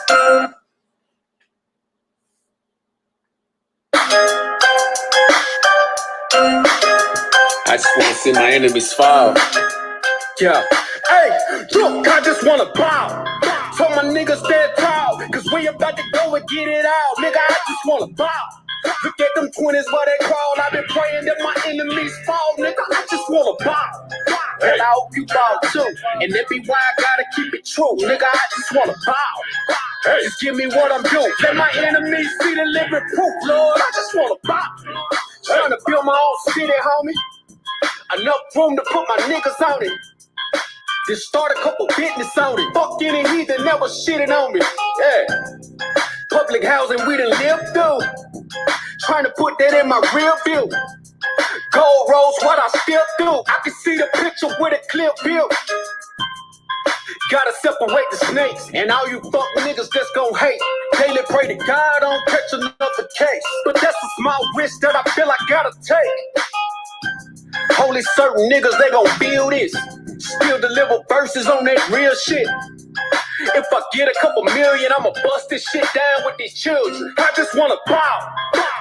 I just wanna see my enemies fall. Yeah. Hey, look, I just wanna bow. So my niggas stand tall, cause we about to go and get it out. Nigga, I just wanna bow. Look at them 20s where they crawl. I've been praying that my enemies fall. Nigga, I just wanna bow. And I hope you bow too. And that be why I gotta keep it true. Nigga, I just wanna bow. Just give me what I'm due. Let my enemies see the living proof, Lord. I just wanna bow. Trying to build my own city, homie. Enough room to put my niggas on it. Just start a couple business on it. Fuck any heathen, never shitting on me. Yeah. Public housing we done lived through. Trying to put that in my rear view. Gold rolls, what I still do. I can see the picture with a clear view. Gotta separate the snakes. And all you fuck niggas that's gon' hate. Daily pray to God I don't catch another case. But that's a small risk that I feel I gotta take. Only certain niggas, they gon' feel this. Still deliver verses on that real shit. If I get a couple million, I'ma bust this shit down with these children. I just wanna bow.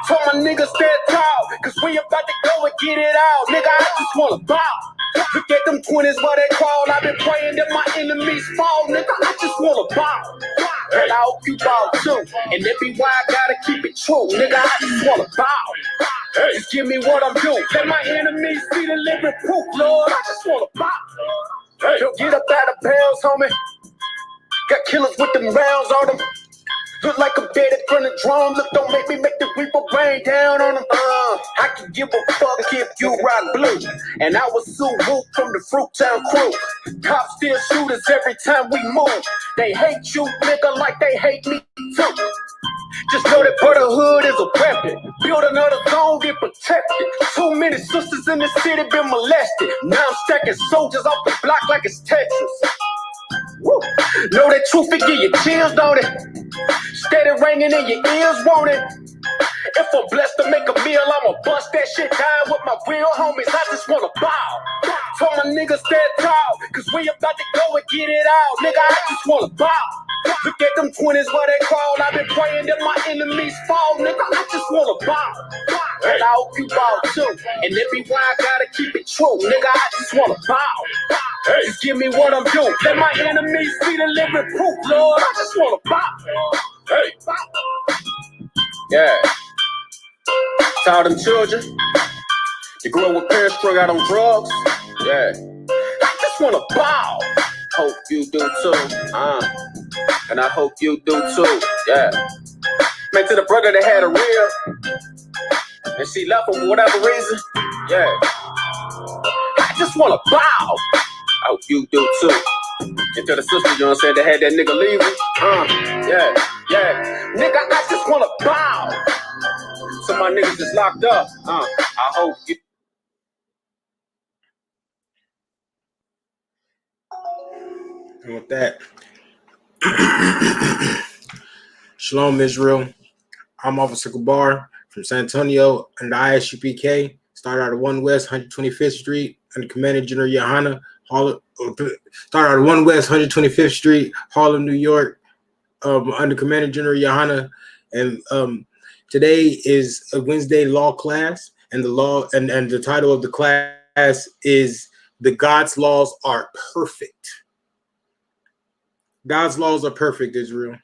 So my niggas stand tall, cause we about to go and get it out. Nigga, I just wanna bow. Look at them 20s where they crawl. I've been praying that my enemies fall. Nigga, I just wanna bow. And I hope you bow too. And that be why I gotta keep it true. Nigga, I just wanna bow. Just give me what I'm due. Let my enemies see the living proof, Lord. I just wanna bow. Yo, get up out of bounds, homie. Got killers with them rounds on them. Look like I'm dead in front of drum. Look, don't make me make the reaper rain down on them. I can give a fuck if you rock blue. And I was Sue Woo from the Fruittown crew. Cops still shoot us every time we move. They hate you, nigga, like they hate me too. Just know that brotherhood is a weapon. Build another zone, get protected. Too many sisters in the city been molested. Now I'm stacking soldiers off the block like it's Texas. Woo. Know that truth will give you chills, don't it? Steady ringing in your ears, won't it? If I'm blessed to make a meal, I'ma bust that shit down with my real homies. I just wanna bow. So my niggas stand tall, cause we about to go and get it out. Nigga, I just wanna bow. Look at them 20s where they crawl. I've been praying that my enemies fall. Nigga, I just wanna bow. And I hope you bow too. And that be why I gotta keep it true. Nigga, I just wanna bow. Just give me what I'm due. Let my enemies see the living proof, Lord. I just wanna bow. Yeah. To all them children, you grew up with parents strung out on drugs. Yeah. I just wanna bow. Hope you do too. And I hope you do too. Yeah. Man, to the brother that had a real and she left for whatever reason. Yeah. I just wanna bow. I hope you do too. And to the sister, you know what I'm saying, that had that nigga leaving. Yeah. Nigga, I just wanna bow. So my niggas just locked up. I hope you. And with that, Shalom, Israel. I'm Officer Gabar from San Antonio and the I.S.U.P.K. Started out of 1 West 125th Street under Commander General Johanna. Started out of 1 West 125th Street, Harlem, New York, under Commander General Johanna. And today is a Wednesday law class, and the title of the class is "The God's Laws Are Perfect." God's laws are perfect, Israel.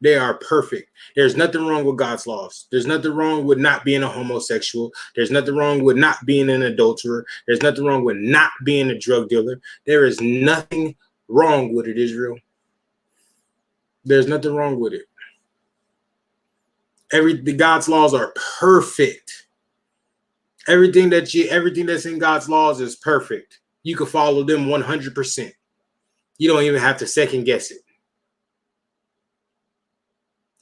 They are perfect. There's nothing wrong with God's laws. There's nothing wrong with not being a homosexual. There's nothing wrong with not being an adulterer. There's nothing wrong with not being a drug dealer. There is nothing wrong with it, Israel. There's nothing wrong with it. The God's laws are perfect. Everything that's in God's laws is perfect. You can follow them 100%. You don't even have to second guess it.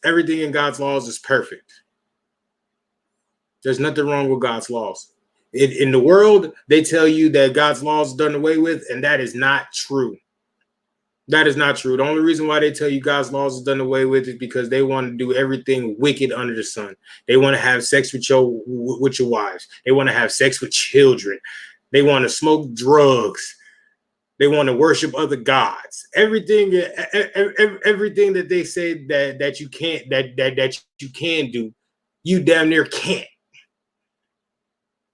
Everything in God's laws is perfect. There's nothing wrong with God's laws. In the world, they tell you that God's laws are done away with, and that is not true. That is not true. The only reason why they tell you God's laws is done away with is because they want to do everything wicked under the sun. They want to have sex with your wives. They want to have sex with children. They want to smoke drugs. They want to worship other gods. Everything that they say that you can't that you can do, you damn near can't.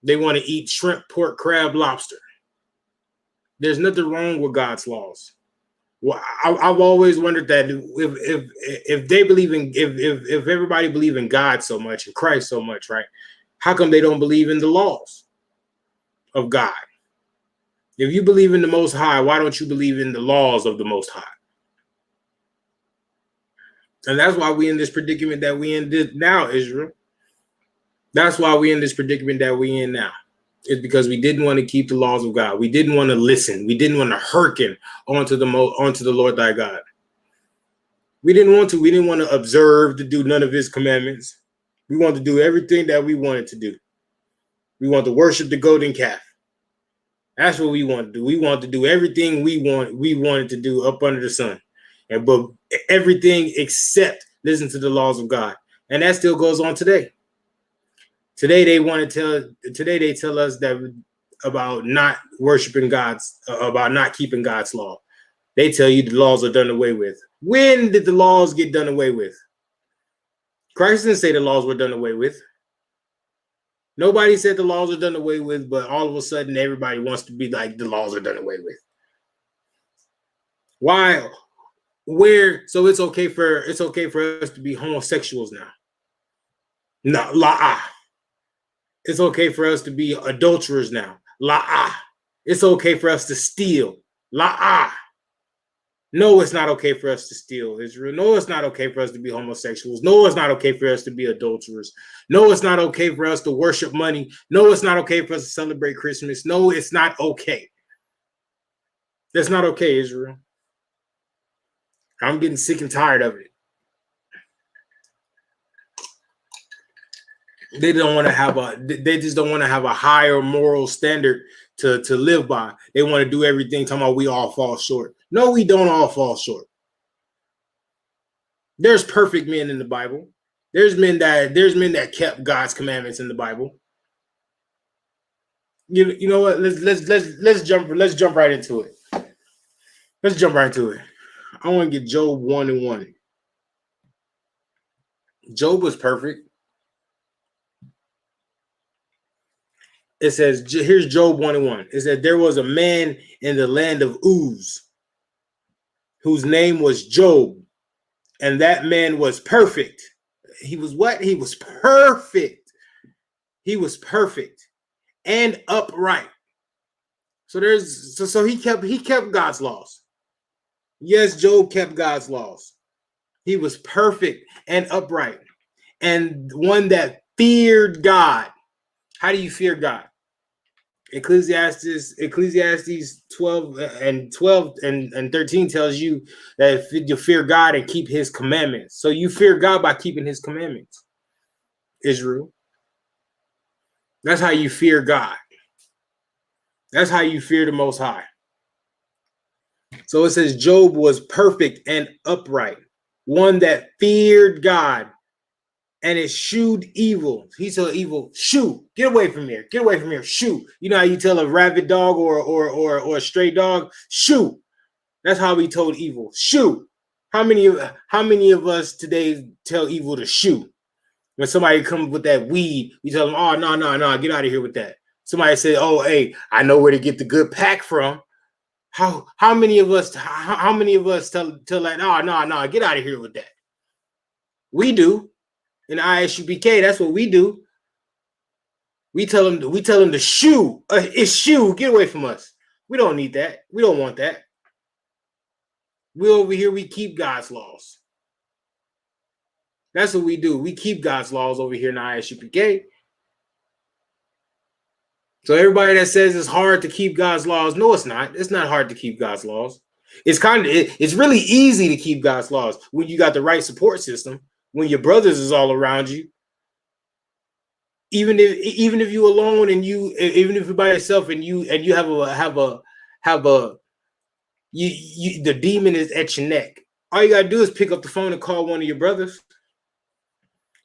They want to eat shrimp, pork, crab, lobster. There's nothing wrong with God's laws. Well, I've always wondered that if they believe in if everybody believe in God so much and Christ so much, right? How come they don't believe in the laws of God? If you believe in the Most High, why don't you believe in the laws of the Most High? And that's why we in this predicament that we in now, Israel. That's why we in this predicament that we in now. It's because we didn't want to keep the laws of God. We didn't want to listen. We didn't want to hearken onto the Lord thy God. We didn't want to. We didn't want to observe to do none of his commandments. We wanted to do everything that we wanted to do. We want to worship the golden calf. That's what we want to do. We want to do everything we wanted to do up under the sun. But everything except listen to the laws of God. And that still goes on today. Today they tell us that about not worshiping God's, about not keeping God's law. They tell you the laws are done away with. When did the laws get done away with? Christ didn't say the laws were done away with. Nobody said the laws are done away with, but all of a sudden everybody wants to be like the laws are done away with. Why? Where? So it's okay for us to be homosexuals now. No, la'ah. It's okay for us to be adulterers now. La'ah. It's okay for us to steal. La'ah. No, it's not okay for us to steal, Israel. No, it's not okay for us to be homosexuals. No, it's not okay for us to be adulterers. No, it's not okay for us to worship money. No, it's not okay for us to celebrate Christmas. No, it's not okay. That's not okay, Israel. I'm getting sick and tired of it. They just don't want to have a higher moral standard to live by. They want to do everything talking about we all fall short. No, we don't all fall short. There's perfect men in the Bible. There's men that kept God's commandments in the Bible. You know what? Let's jump right into it. Let's jump right into it. I want to get Job 1:1. Job was perfect. It says, here's Job 1:1. It said, there was a man in the land of Uz whose name was Job, and that man was perfect. He was what? He was perfect. He was perfect and upright. So he kept God's laws. Yes, Job kept God's laws. He was perfect and upright, and one that feared God. How do you fear God? Ecclesiastes 12 and 13 tells you that if you fear God and keep his commandments. So you fear God by keeping his commandments, Israel. That's how you fear God. That's how you fear the Most High. So it says Job was perfect and upright, one that feared God and eschewed evil. He told evil, shoo, get away from here. Get away from here. Shoo. You know how you tell a rabid dog or a stray dog, shoo. That's how we told evil, shoo. How many of us today tell evil to shoo? When somebody comes with that weed, we tell them, oh, no, get out of here with that. Somebody said, oh, hey, I know where to get the good pack from. How many of us tell that, no, get out of here with that? We do. In I.S.U.P.K, that's what we do. We tell them to shoo. It's shoo. Get away from us. We don't need that. We don't want that. We over here, we keep God's laws. That's what we do. We keep God's laws over here in I.S.U.P.K. So everybody that says it's hard to keep God's laws, no, it's not. It's not hard to keep God's laws. It's really easy to keep God's laws when you got the right support system, when your brothers is all around you. Even if you alone and even if you're by yourself and you the demon is at your neck. All you gotta do is pick up the phone and call one of your brothers.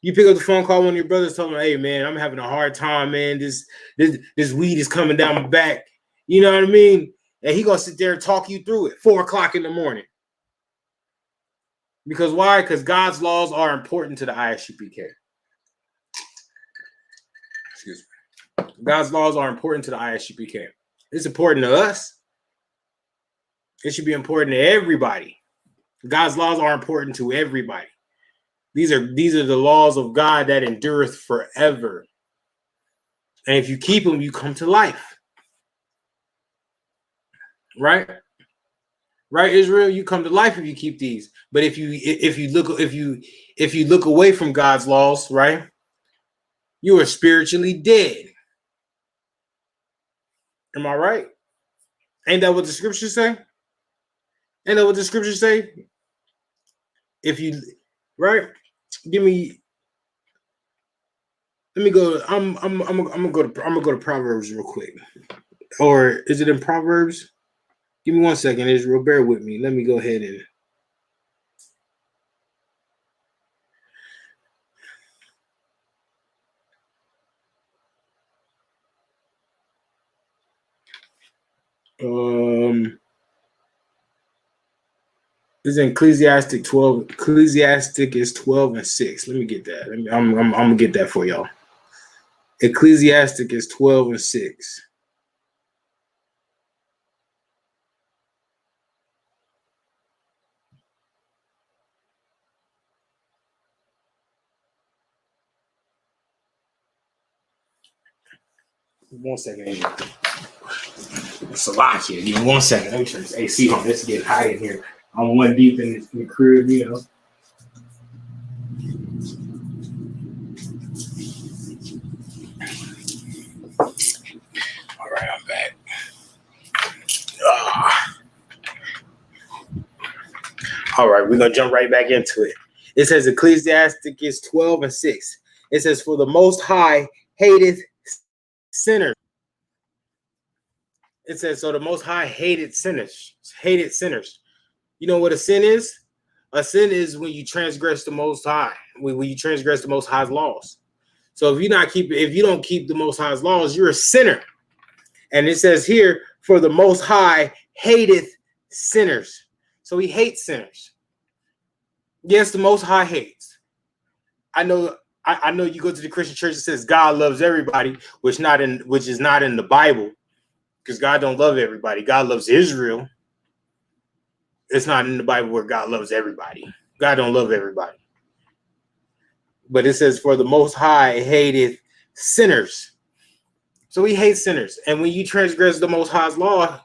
You pick up the phone, call one of your brothers, tell them, hey man, I'm having a hard time, man. This weed is coming down my back. You know what I mean? And he gonna sit there and talk you through it 4 o'clock in the morning. Because why? Because God's laws are important to the I.S.U.P.K. Excuse me. God's laws are important to the I.S.U.P.K. It's important to us. It should be important to everybody. God's laws are important to everybody. These are the laws of God that endureth forever. And if you keep them, you come to life. Right? Right, Israel, you come to life if you keep these. But if you look away from God's laws, right, you are spiritually dead. Am I right? Ain't that what the scriptures say? Ain't that what the scriptures say? If you right, let me go. I'm gonna go to Proverbs real quick. Or is it in Proverbs? Give me 1 second, Israel. Bear with me. Let me go ahead and it's in Ecclesiastic 12. Ecclesiastic is 12 and 6. Let me get that. I'm gonna get that for y'all. Ecclesiastic is 12 and 6. One second, Israel. It's a lot here. Give me 1 second. Let me turn this AC on. It's getting hot in here. I'm one deep in the crib, you know. All right, I'm back. All right, we're gonna jump right back into it. It says Ecclesiastic is 12 and 6. It says, "For the Most High hateth sinners." It says, so the Most High hated sinners. Hated sinners. You know what a sin is? A sin is when you transgress the Most High. When you transgress the Most High's laws. So if you don't keep the Most High's laws, you're a sinner. And it says here, "For the Most High hateth sinners." So he hates sinners. Yes, the Most High hates. I know you go to the Christian church that says God loves everybody, which is not in the Bible, because God don't love everybody. God loves Israel. It's not in the Bible where God loves everybody. God don't love everybody. But it says, "For the Most High hateth sinners." So he hates sinners. And when you transgress the Most High's law,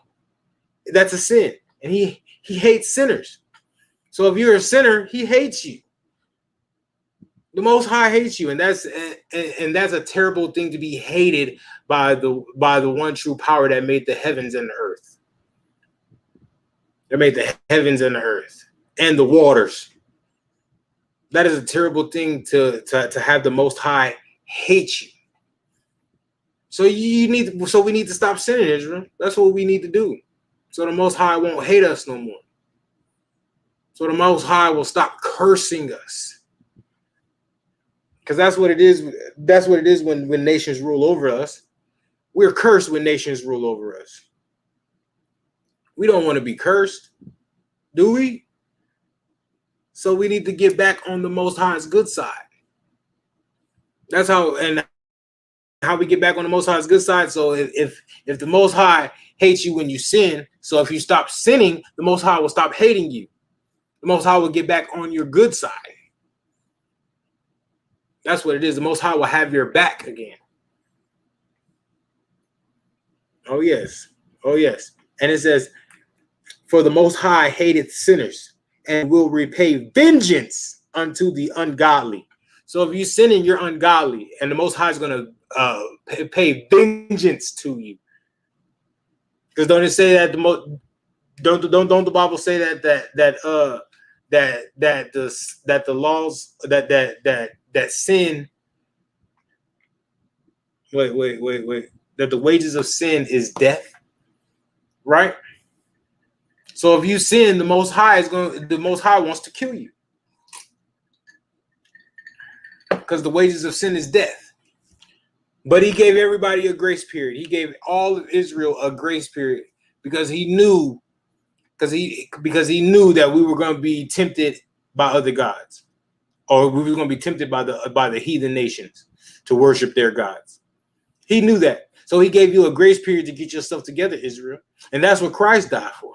that's a sin. And he hates sinners. So if you're a sinner, he hates you. The Most High hates you, and that's a terrible thing to be hated by the one true power that made the heavens and the earth. That made the heavens and the earth and the waters. That is a terrible thing to have the Most High hate you. So we need to stop sinning, Israel. That's what we need to do. So the Most High won't hate us no more. So the Most High will stop cursing us. Because that's what it is. That's what it is when nations rule over us. We're cursed when nations rule over us. We don't want to be cursed, do we? So we need to get back on the Most High's good side. That's how we get back on the Most High's good side. So if the Most High hates you when you sin, so if you stop sinning, the Most High will stop hating you. The Most High will get back on your good side. That's what it is. The Most High will have your back again. Oh, yes. Oh, yes. And it says, "For the Most High hateth sinners and will repay vengeance unto the ungodly." So if you sinning, you're ungodly, and the Most High is going to pay vengeance to you. Because don't it say that don't the Bible say that the laws that sin wait that the wages of sin is death, right? So if you sin, the Most High wants to kill you, because the wages of sin is death. But he gave everybody a grace period. He gave all of Israel a grace period because he knew that we were going to be tempted by other gods, or we were going to be tempted by the heathen nations to worship their gods. He knew that. So he gave you a grace period to get yourself together, Israel. And that's what Christ died for.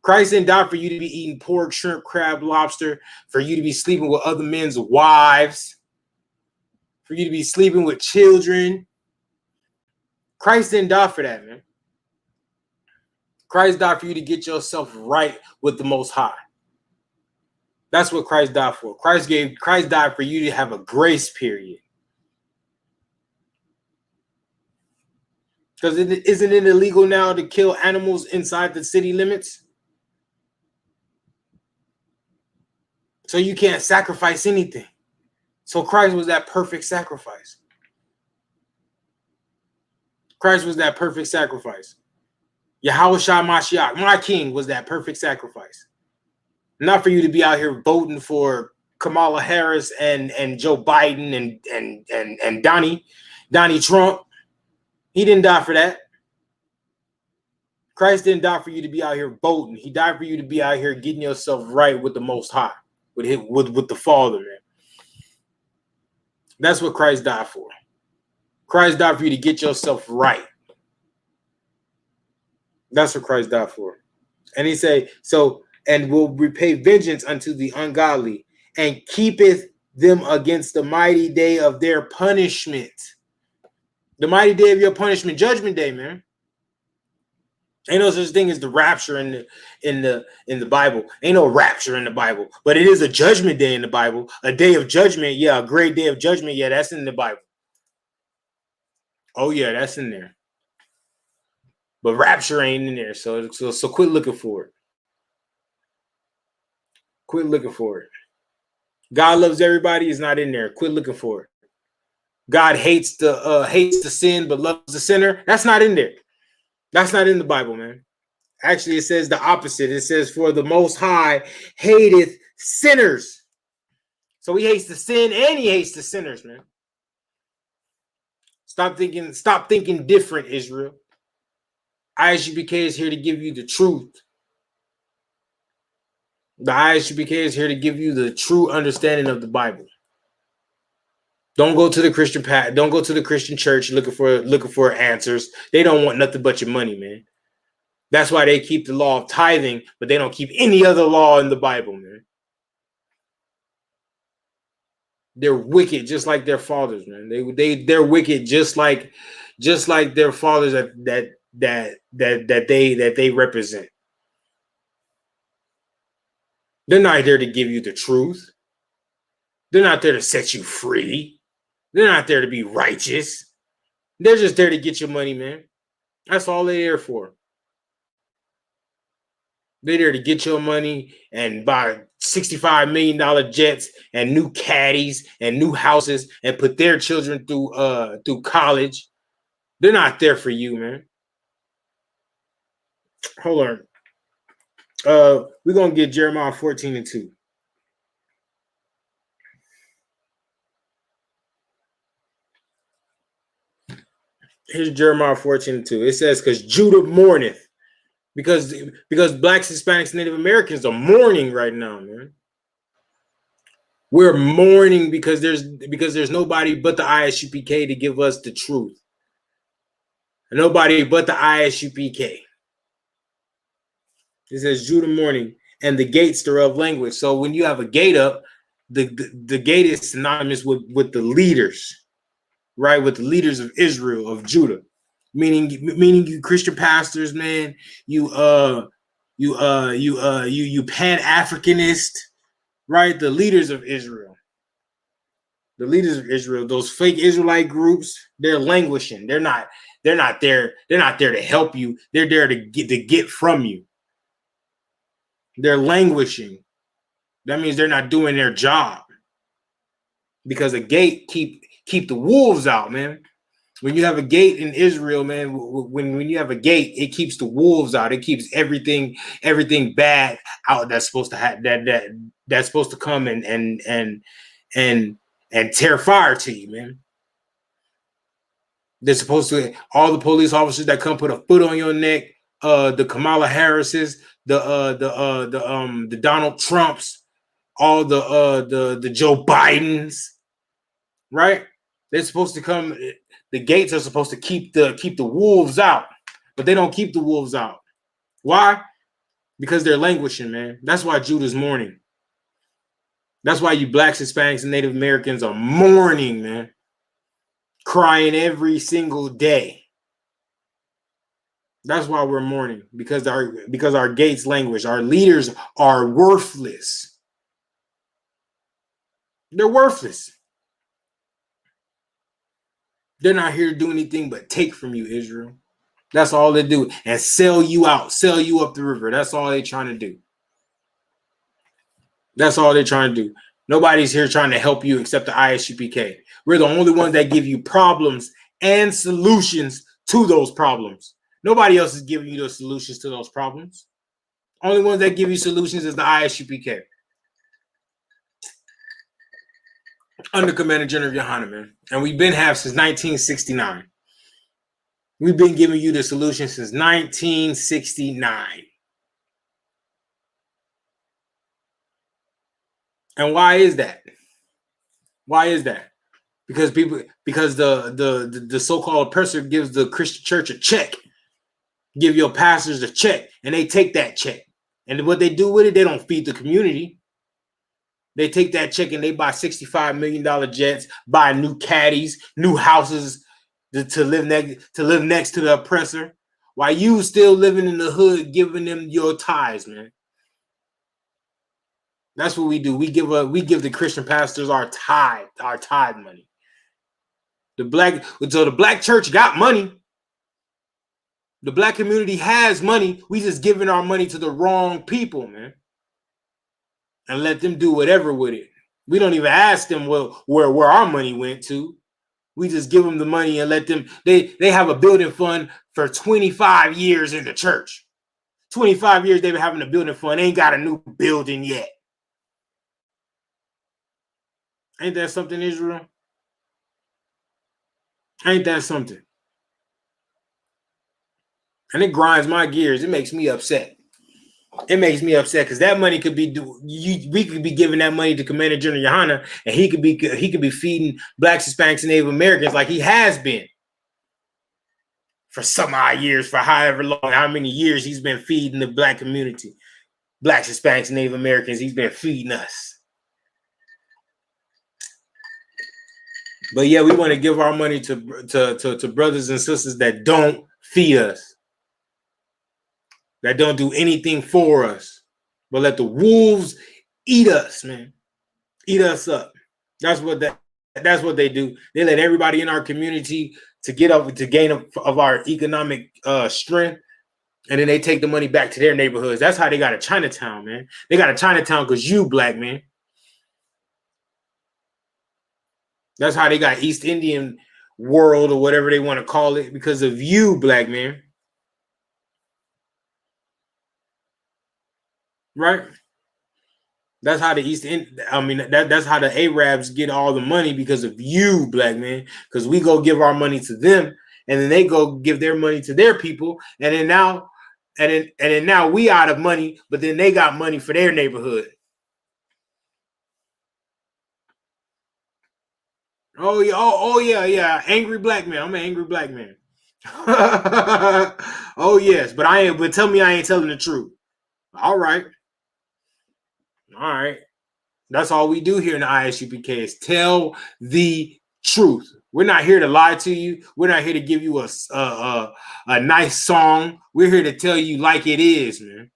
Christ didn't die for you to be eating pork, shrimp, crab, lobster, for you to be sleeping with other men's wives, for you to be sleeping with children. Christ didn't die for that, man. Christ died for you to get yourself right with the Most High. That's what Christ died for. Christ died for you to have a grace period. Because isn't it illegal now to kill animals inside the city limits? So you can't sacrifice anything. So Christ was that perfect sacrifice. Christ was that perfect sacrifice. Yahweh Shai Mashiach, my king, was that perfect sacrifice. Not for you to be out here voting for Kamala Harris and Joe Biden and Donnie Trump. He didn't die for that. Christ didn't die for you to be out here voting. He died for you to be out here getting yourself right with the Most High, with the Father, man. That's what Christ died for. Christ died for you to get yourself right. That's what Christ died for. And he said, so, and will repay vengeance unto the ungodly, and keepeth them against the mighty day of their punishment. The mighty day of your punishment, judgment day, man. Ain't no such thing as the rapture in the Bible. Ain't no rapture in the Bible, but it is a judgment day in the Bible. A day of judgment, yeah, a great day of judgment, yeah, that's in the Bible. Oh yeah, that's in there. But rapture ain't in there, so quit looking for it. Quit looking for it. God loves everybody is not in there. Quit looking for it. God hates the sin but loves the sinner. That's not in there. That's not in the Bible, man. Actually, it says the opposite. It says, for the Most High hateth sinners. So he hates the sin and he hates the sinners, man. Stop thinking different, Israel. I.S.U.P.K is here to give you the truth. The I.S.U.P.K is here to give you the true understanding of the Bible. Don't go to the Christian path. Don't go to the Christian church looking for answers. They don't want nothing but your money, man. That's why they keep the law of tithing, but they don't keep any other law in the Bible, man. They're wicked, just like their fathers, man. They're wicked, just like their fathers that they represent. They're not there to give you the truth. They're not there to set you free. They're not there to be righteous. They're just there to get your money, man. That's all they're there for. They're there to get your money and buy $65 million jets and new caddies and new houses and put their children through college. They're not there for you, man. Hold on. We're gonna get Jeremiah 14:2. Here's Jeremiah 14:2. It says, because Judah mourneth. Because blacks, Hispanics, Native Americans are mourning right now, man. We're mourning because there's nobody but the I.S.U.P.K to give us the truth. Nobody but the I.S.U.P.K. It says Judah mourning, and the gates thereof language. So when you have a gate up, the gate is synonymous with the leaders, right? With the leaders of Israel, of Judah. Meaning you Christian pastors, man, you Pan-Africanist, right? The leaders of Israel. The leaders of Israel, those fake Israelite groups, they're languishing. They're not there to help you. They're there to get from you. They're languishing. That means they're not doing their job. Because a gate keep the wolves out, man. When you have a gate in Israel, man, when you have a gate, it keeps the wolves out. It keeps everything bad out that's supposed to that's supposed to come and tear fire to you, man. They're supposed to, all the police officers that come put a foot on your neck, the Kamala Harrises, the Donald Trumps, all the Joe Bidens, right? They're supposed to come. The gates are supposed to keep the wolves out, but they don't keep the wolves out. Why? Because they're languishing, man. That's why Judah's mourning. That's why you blacks, Hispanics, and Native Americans are mourning, man. Crying every single day. That's why we're mourning, because our gates languish. Our leaders are worthless. They're worthless. They're not here to do anything but take from you, Israel. That's all they do. And sell you out, sell you up the river. That's all they're trying to do. That's all they're trying to do. Nobody's here trying to help you except the I.S.U.P.K. We're the only ones that give you problems and solutions to those problems. Nobody else is giving you those solutions to those problems. Only ones that give you solutions is the I.S.U.P.K. Under Commander General Yohana, man. And we've been have since 1969. We've been giving you the solution since 1969. And why is that? Why is that? Because the so-called oppressor gives the Christian church a check, give your pastors a check, and they take that check. And what they do with it, they don't feed the community. They take that check and they buy $65 million jets, buy new caddies, new houses to live next to the oppressor, while you still living in the hood, giving them your tithes, man. That's what we do. We give the Christian pastors our tithe money. The black church got money. The black community has money. We just giving our money to the wrong people, man. And let them do whatever with it. We don't even ask them where our money went to. We just give them the money and let them. They have a building fund for 25 years in the church. 25 years they've been having a building fund. They ain't got a new building yet. Ain't that something, Israel? Ain't that something? And it grinds my gears. It makes me upset. It makes me upset because that money could be we could be giving that money to Commander General Yohana, and he could be feeding blacks, Hispanics, and Native Americans like he has been for some odd years, for however long, how many years he's been feeding the black community, blacks, Hispanics, and Native Americans. He's been feeding us. But yeah, we want to give our money to brothers and sisters that don't feed us, that don't do anything for us, but let the wolves eat us, man. Eat us up. That's what they do. They let everybody in our community to gain of our economic strength, and then they take the money back to their neighborhoods. That's how they got a Chinatown, man. They got a Chinatown because you black man. That's how they got East Indian world or whatever they want to call it, because of you, black man. Right? That's how that's how the Arabs get all the money, because of you, black man. Because we go give our money to them, and then they go give their money to their people, and then now we out of money, but then they got money for their neighborhood. Oh yeah. Angry black man. I'm an angry black man. Oh yes, but but tell me I ain't telling the truth. All right. That's all we do here in the I.S.U.P.K. is tell the truth. We're not here to lie to you. We're not here to give you a nice song. We're here to tell you like it is, man.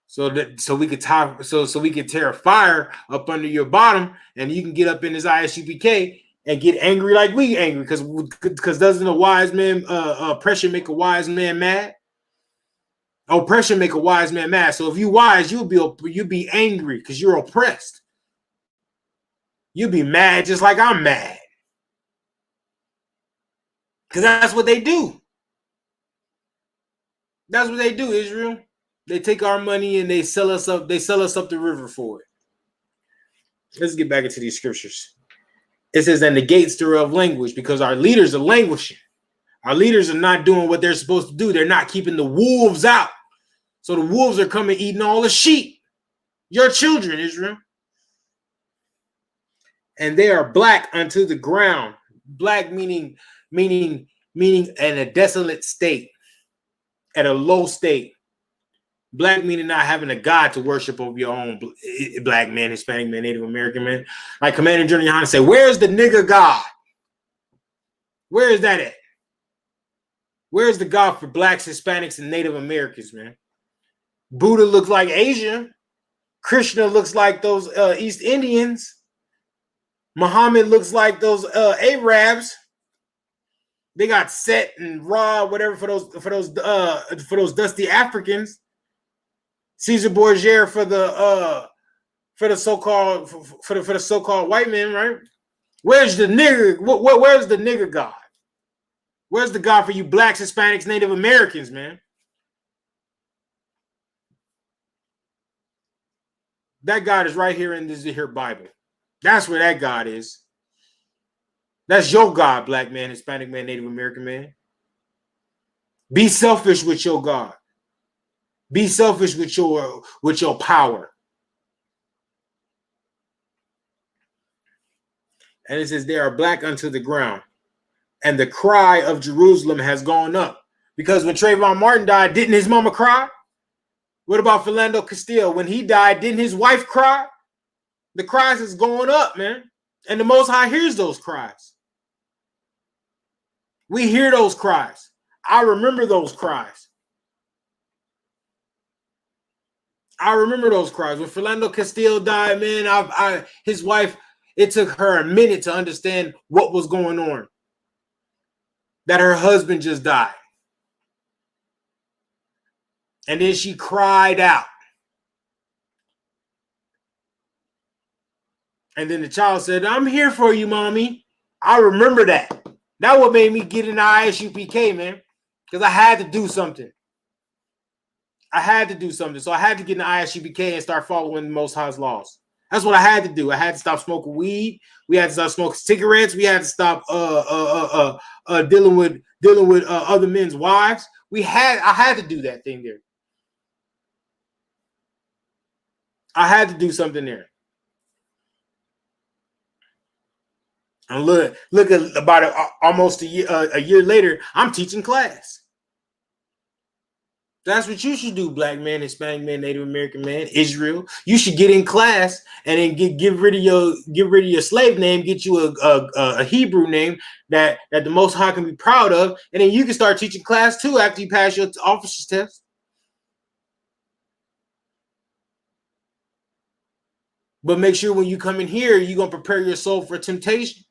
So we could tear a fire up under your bottom, and you can get up in this I.S.U.P.K. and get angry like we angry, because doesn't a wise man pressure make a wise man mad? Oppression make a wise man mad. So if you wise, you'll be angry because you're oppressed. You'll be mad just like I'm mad. Because that's what they do. That's what they do, Israel. They take our money and they sell us up. They sell us up the river for it. Let's get back into these scriptures. It says, and the gates thereof languish, because our leaders are languishing. Our leaders are not doing what they're supposed to do. They're not keeping the wolves out. So the wolves are coming eating all the sheep. Your children, Israel. And they are black unto the ground. Black meaning in a desolate state, at a low state. Black meaning not having a God to worship over your own black man, Hispanic man, Native American man. Like Commander General Yohana said, where's the nigger God? Where is that at? Where's the God for blacks, Hispanics, and Native Americans, man? Buddha looks like Asian. Krishna looks like those East Indians. Muhammad looks like those Arabs. They got Set and Ra, whatever for those dusty Africans. Caesar Borgia for the so-called white men, right? Where's the nigger? Where's the nigger God? Where's the God for you blacks, Hispanics, Native Americans, man? That God is right here in this here Bible. That's where that God is. That's your God, black man, Hispanic man, Native American man. Be selfish with your God. Be selfish with your power. And it says they are black unto the ground. And the cry of Jerusalem has gone up. Because when Trayvon Martin died, didn't his mama cry? What about Philando Castile? When he died, didn't his wife cry? The cries is going up, man. And the Most High hears those cries. We hear those cries. I remember those cries. I remember those cries. When Philando Castile died, man, his wife, it took her a minute to understand what was going on. That her husband just died. And then she cried out. And then the child said, I'm here for you, mommy. I remember that. That what made me get in the I.S.U.P.K, man. Because I had to do something. I had to do something. So I had to get in the I.S.U.P.K and start following the Most High's laws. That's what I had to do. I had to stop smoking weed. We had to stop smoking cigarettes. We had to stop dealing with other men's wives. I had to do that thing there. I had to do something there. And look at about almost a year later, I'm teaching class. That's what you should do, black man, Hispanic man, Native American man, Israel. You should get in class and then get rid of your slave name, get you a Hebrew name that the Most High can be proud of, and then you can start teaching class too after you pass your officer's test. But make sure when you come in here, you're gonna prepare your soul for temptation.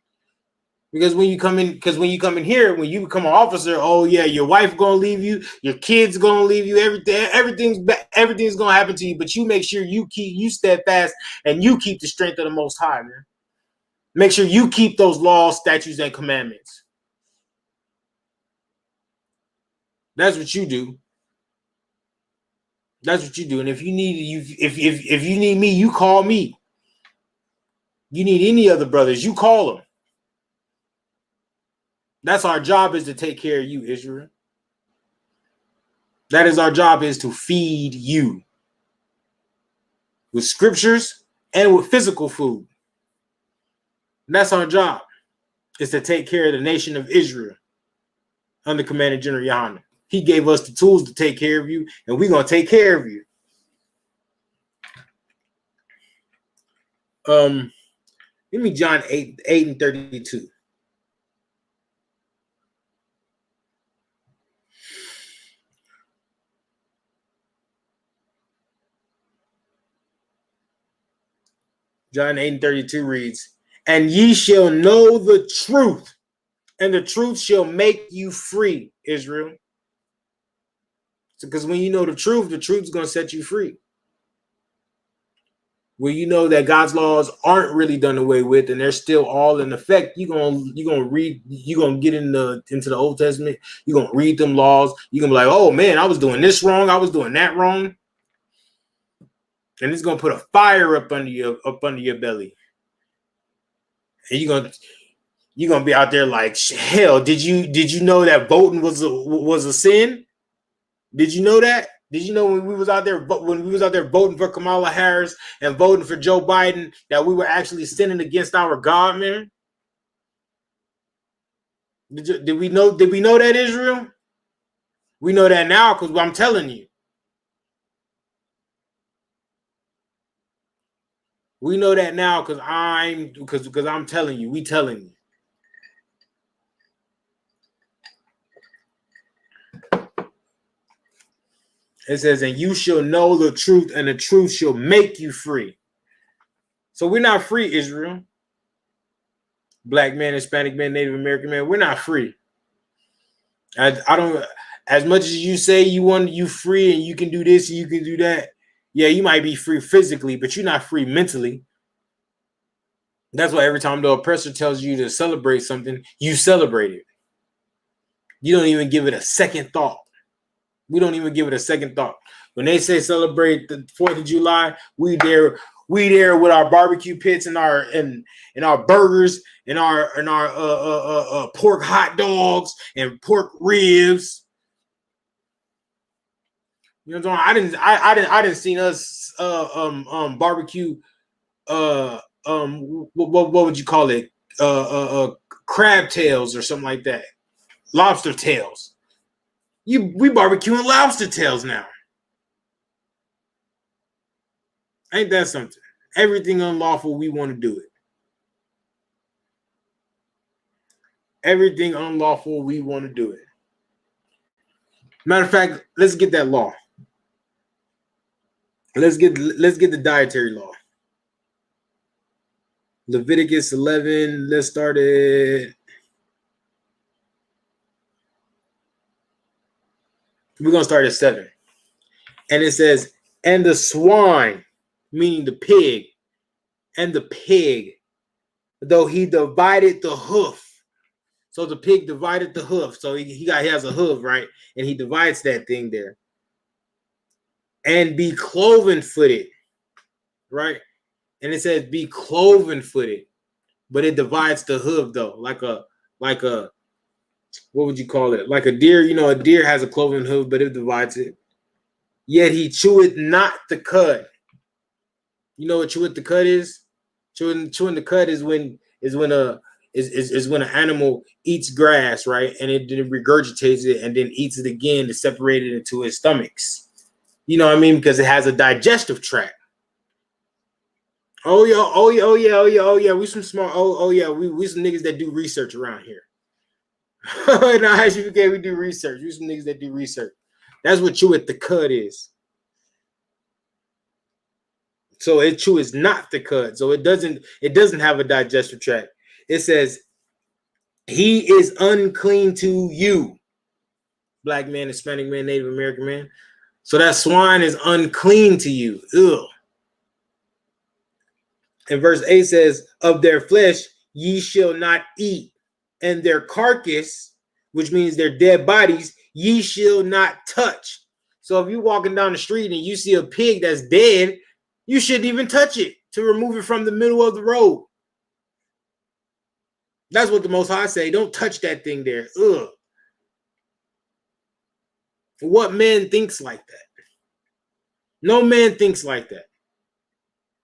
Because when you come in here, when you become an officer, oh yeah, your wife gonna leave you, your kids gonna leave you, everything's gonna happen to you. But you make sure you steadfast and you keep the strength of the Most High, man. Make sure you keep those laws, statutes, and commandments. That's what you do. That's what you do. And if you need me, you call me. You need any other brothers, you call them. That's our job, is to take care of you, Israel. That is our job, is to feed you with scriptures and with physical food. And that's our job, is to take care of the nation of Israel under Commander General Yohana. He gave us the tools to take care of you, and we're going to take care of you. Give me John 8 and 32. John 8 and 32 reads, and ye shall know the truth, and the truth shall make you free, Israel. So, because when you know the truth is going to set you free. When you know that God's laws aren't really done away with and they're still all in effect, you're gonna get into the Old Testament, you're gonna read them laws, you're gonna be like, oh man, I was doing this wrong, I was doing that wrong. And it's gonna put a fire up under your belly. And You're gonna be out there like hell. Did you know that voting was a sin? Did you know that? Did you know when we was out there voting for Kamala Harris and voting for Joe Biden that we were actually sinning against our God, man? Did we know that, Israel? We know that now because I'm telling you. We know that now because I'm telling you. We telling you. It says, and you shall know the truth, and the truth shall make you free. So we're not free, Israel. Black man, Hispanic man, Native American man, we're not free. I don't. As much as you say you free and you can do this and you can do that, yeah, you might be free physically, but you're not free mentally. That's why every time the oppressor tells you to celebrate something, you celebrate it. You don't even give it a second thought. We don't even give it a second thought. When they say celebrate the 4th of July, we there with our barbecue pits and our burgers and our pork hot dogs and pork ribs. You know what I'm saying? I didn't see us barbecue what would you call it? Crab tails or something like that. Lobster tails. We barbecuing lobster tails now. Ain't that something? Everything unlawful, we want to do it. Everything unlawful, we want to do it. Matter of fact, let's get that law. Let's get the dietary law. Leviticus 11. Let's start it. We're gonna start at 7. And it says, and the swine, meaning the pig, and the pig, though he divided the hoof. So the pig divided the hoof. So he has a hoof, right? And he divides that thing there. And be cloven footed, right? And it says be cloven footed, but it divides the hoof though, like a what would you call it? Like a deer. You know, a deer has a cloven hoof, but it divides it. Yet he cheweth not the cud. You know what cheweth the cud is? Chewing the cud is when an animal eats grass, right? And it regurgitates it and then eats it again to separate it into its stomachs. You know what I mean? Because it has a digestive tract. Oh yeah. We some smart. Oh yeah. We some niggas that do research around here. In I.S.U.P.K, we do research. We some niggas that do research. That's what cheweth the cud is. So it chews not the cud. So it doesn't have a digestive tract. It says, he is unclean to you. Black man, Hispanic man, Native American man. So that swine is unclean to you. Ugh. And verse 8 says, of their flesh ye shall not eat, and their carcass, which means their dead bodies, ye shall not touch. So if you're walking down the street and you see a pig that's dead, you shouldn't even touch it to remove it from the middle of the road. That's what the Most High say. Don't touch that thing there. Ugh. What man thinks like that? No man thinks like that.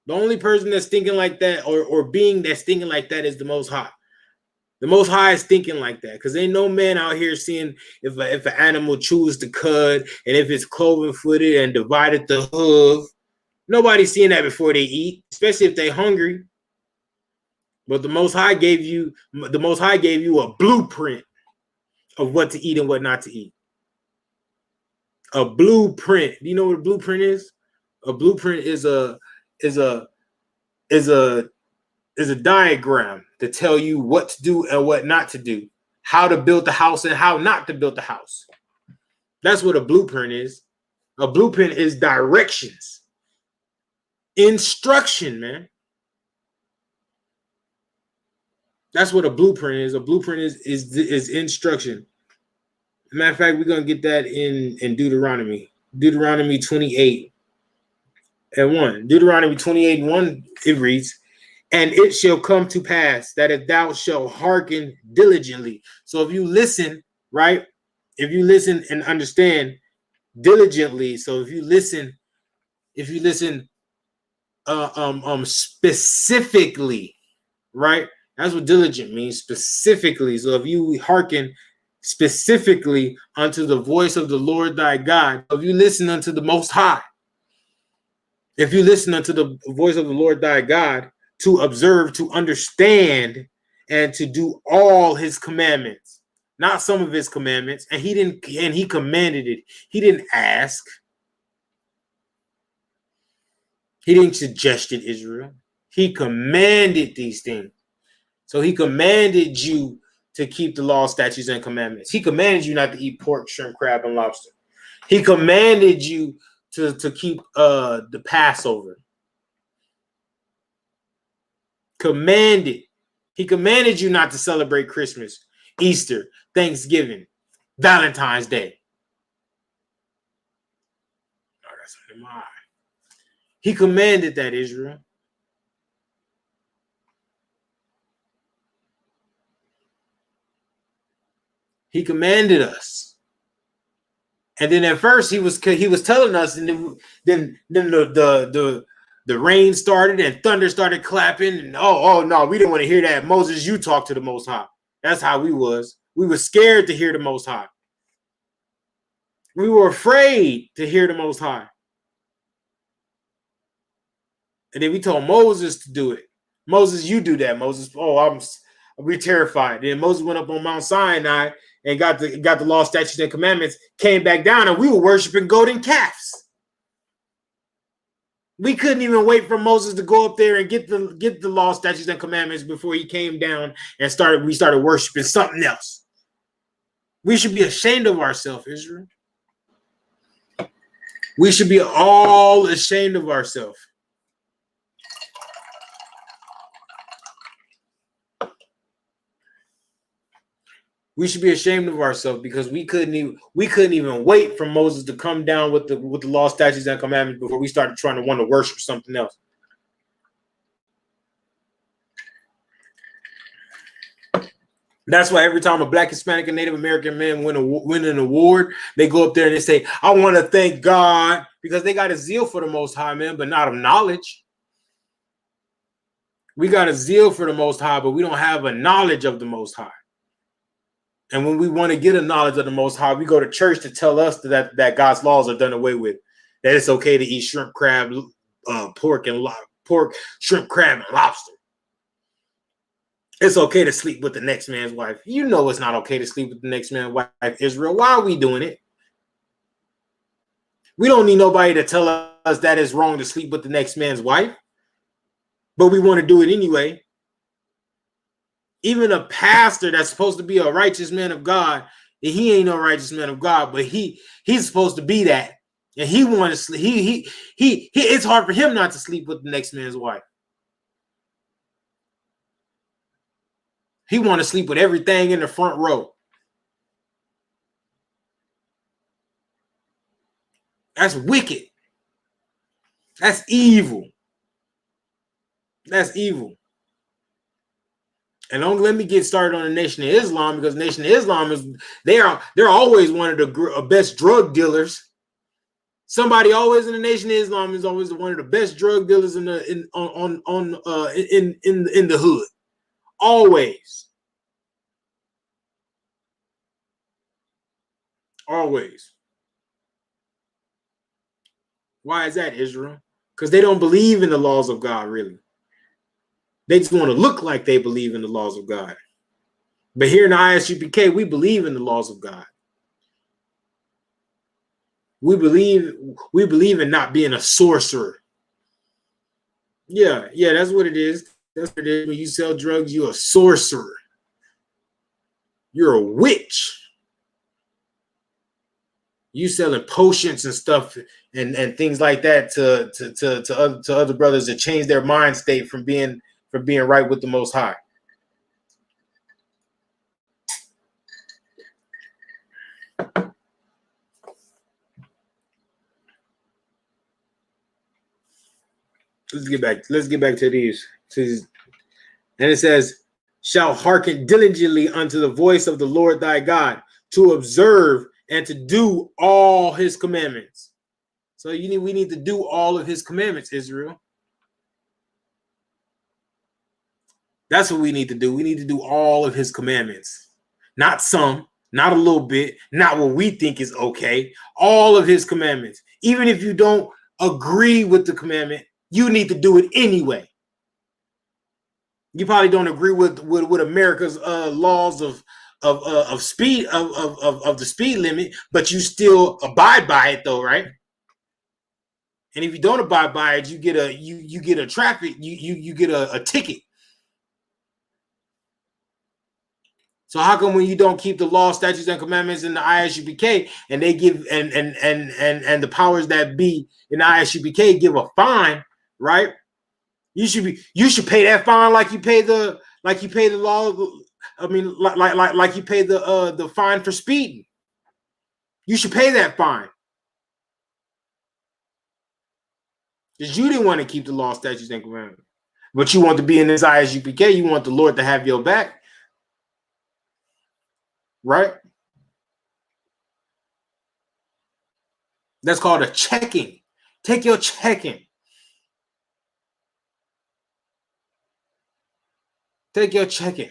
The only person that's thinking like that or being that's thinking like that is the Most High. The Most High is thinking like that because ain't no man out here seeing if an animal chews the cud and if it's cloven footed and divided the hoof. Nobody's seeing that before they eat, especially if they're hungry. But the Most High gave you a blueprint of what to eat and what not to eat. A blueprint. Do you know what a blueprint is? A blueprint is a diagram to tell you what to do and what not to do, how to build the house and how not to build the house. That's what a blueprint is. A blueprint is directions, instruction, man. That's what a blueprint is. A blueprint is instruction. Matter of fact, we're gonna get that in Deuteronomy 28 and 1. Deuteronomy 28 and 1, it reads, And it shall come to pass that if thou shalt hearken diligently. So if you listen, right? If you listen and understand diligently. So if you listen specifically, right? That's what diligent means, specifically. So if you hearken specifically unto the voice of the Lord thy God, if you listen unto the Most High, if you listen unto the voice of the Lord thy God, to observe, to understand, and to do all his commandments, not some of his commandments, and he commanded it. He didn't ask. He didn't suggest it, Israel. He commanded these things. So he commanded you to keep the law, statutes, and commandments. He commanded you not to eat pork, shrimp, crab, and lobster. He commanded you to keep the Passover. Commanded. He commanded you not to celebrate Christmas, Easter, Thanksgiving, Valentine's Day. Oh, that's in my eye. He commanded that, Israel. He commanded us. And then at first he was telling us, and then the rain started and thunder started clapping, and oh no, we didn't want to hear that. Moses, you talk to the Most High. That's how we was. We were scared to hear the Most High. We were afraid to hear the Most High. And then we told Moses to do it. Moses, you do that, Moses. Oh, we're terrified. Then Moses went up on Mount Sinai and got the law, statutes, and commandments, came back down, and we were worshiping golden calves. We couldn't even wait for Moses to go up there and get the law, statutes, and commandments before he came down and we started worshiping something else. We should be ashamed of ourselves, Israel. We should be all ashamed of ourselves. We should be ashamed of ourselves because we couldn't even wait for Moses to come down with the law, statutes, and commandments before we started trying to want to worship something else. That's why every time a Black, Hispanic, and Native American man win an award, they go up there and they say, "I want to thank God," because they got a zeal for the Most High, man, but not of knowledge. We got a zeal for the Most High, but we don't have a knowledge of the Most High. And when we want to get a knowledge of the Most High, we go to church to tell us that God's laws are done away with, that it's okay to eat shrimp, crab, pork, shrimp, crab, and lobster. It's okay to sleep with the next man's wife. You know it's not okay to sleep with the next man's wife, Israel. Why are we doing it? We don't need nobody to tell us that it's wrong to sleep with the next man's wife, but we want to do it anyway. Even a pastor that's supposed to be a righteous man of God, and he ain't no righteous man of God, but he's supposed to be that. And he wants to sleep. It's hard for him not to sleep with the next man's wife. He want to sleep with everything in the front row. That's wicked. That's evil. That's evil. And don't let me get started on the Nation of Islam, because Nation of Islam they're always one of the best drug dealers. Somebody always in the Nation of Islam is always one of the best drug dealers in the hood. Always. Always. Why is that, Israel? Because they don't believe in the laws of God, really. They just want to look like they believe in the laws of God. But here in the I.S.U.P.K, we believe in the laws of God. We believe in not being a sorcerer. Yeah, that's what it is. That's what it is. When you sell drugs, you're a sorcerer. You're a witch. You selling potions and stuff and things like that to other brothers that change their mind state from being right with the Most High. Let's get back to these And it says, shall hearken diligently unto the voice of the Lord thy God, to observe and to do all his commandments. So we need to do all of his commandments, Israel. That's what we need to do. We need to do all of his commandments. Not some, not a little bit, not what we think is okay. All of his commandments. Even if you don't agree with the commandment, you need to do it anyway. You probably don't agree with America's laws of speed of the speed limit, but you still abide by it though, right? And if you don't abide by it, you get a traffic, you get a ticket. So how come when you don't keep the law, statutes, and commandments in the I.S.U.P.K. and they give and the powers that be in the I.S.U.P.K. give a fine, right? You should pay that fine like you pay the law. I mean, like you pay the fine for speeding. You should pay that fine because you didn't want to keep the law, statutes, and commandments, but you want to be in this I.S.U.P.K. You want the Lord to have your back, right? That's called a checking. Take your checking. Take your checking.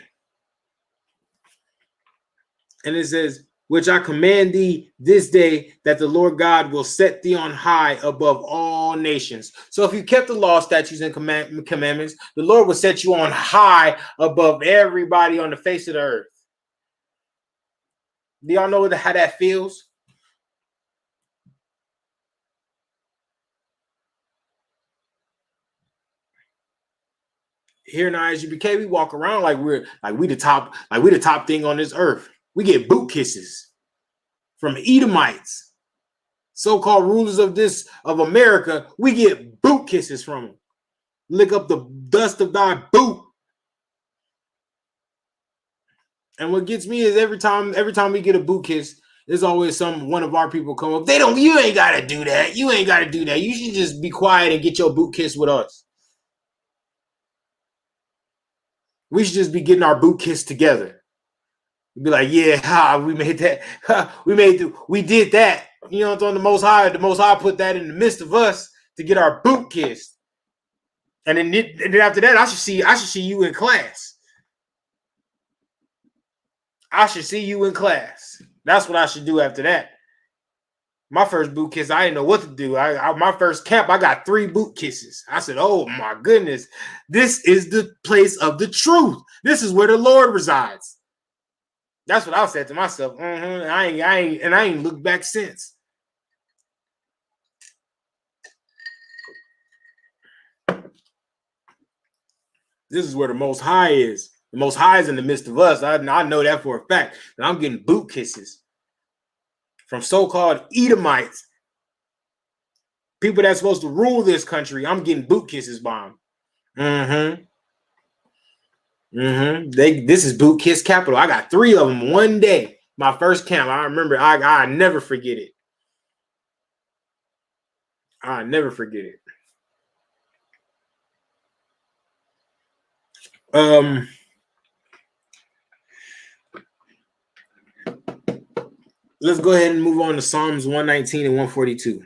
And it says, which I command thee this day, that the Lord God will set thee on high above all nations. So if you kept the law, statutes, and commandments, the Lord will set you on high above everybody on the face of the earth. Do y'all know how that feels? Here in I.S.U.P.K, we walk around like we the top thing on this earth. We get boot kisses from Edomites, so-called rulers of America. We get boot kisses from them. Lick up the dust of thy boot. And what gets me is every time we get a boot kiss, there's always one of our people come up. You ain't gotta do that. You ain't gotta do that. You should just be quiet and get your boot kiss with us. We should just be getting our boot kiss together. Be like, yeah, we made that. We did that. You know, on the Most High put that in the midst of us to get our boot kissed. And then after that, I should see you in class. I should see you in class. That's what I should do after that. My first boot kiss, I didn't know what to do. My first camp, I got 3 boot kisses. I said, oh my goodness, this is the place of the truth. This is where the Lord resides. That's what I said to myself. I ain't looked back since. This is where the Most High is. The Most High is in the midst of us. I know that for a fact. And I'm getting boot kisses from so-called Edomites, people that's supposed to rule this country. I'm getting boot kisses by them. This is boot kiss capital. I got 3 of them one day. My first camp. I remember. I never forget it. I never forget it. Let's go ahead and move on to Psalms 119 and 142.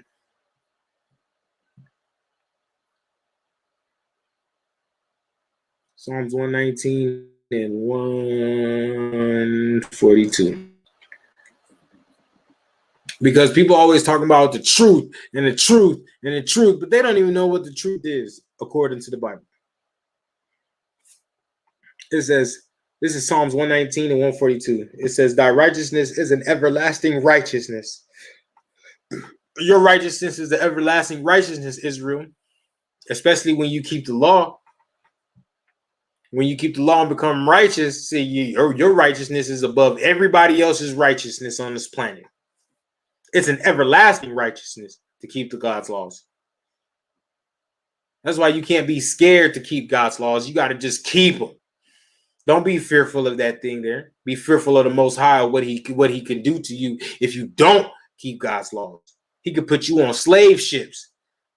Psalms 119 and 142. Because people always talking about the truth and the truth and the truth, but they don't even know what the truth is according to the Bible. It says, this is Psalms 119 and 142. It says, thy righteousness is an everlasting righteousness. Your righteousness is the everlasting righteousness, Israel. Especially when you keep the law. When you keep the law and become righteous, see, your righteousness is above everybody else's righteousness on this planet. It's an everlasting righteousness to keep the God's laws. That's why you can't be scared to keep God's laws. You got to just keep them. Don't be fearful of that thing there. Be fearful of the Most High, what he can do to you if you don't keep God's laws. He could put you on slave ships,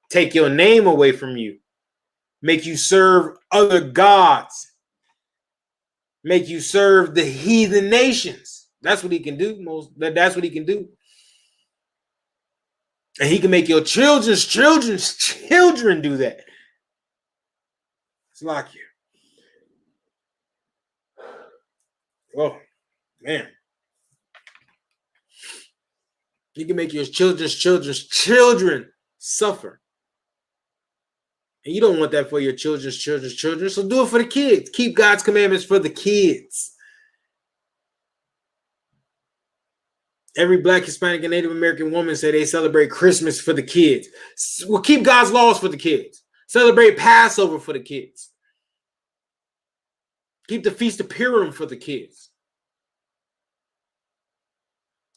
take your name away from you, make you serve other gods. make you serve the heathen nations. That's what he can do. That's what he can do. And he can make your children's children do that. It's like you. Oh, man. He can make your children's children suffer. And you don't want that for your children's children. So do it for the kids. Keep God's commandments for the kids. Every Black, Hispanic, and Native American woman say they celebrate Christmas for the kids. Well, keep God's laws for the kids. Celebrate Passover for the kids. Keep the Feast of Purim for the kids.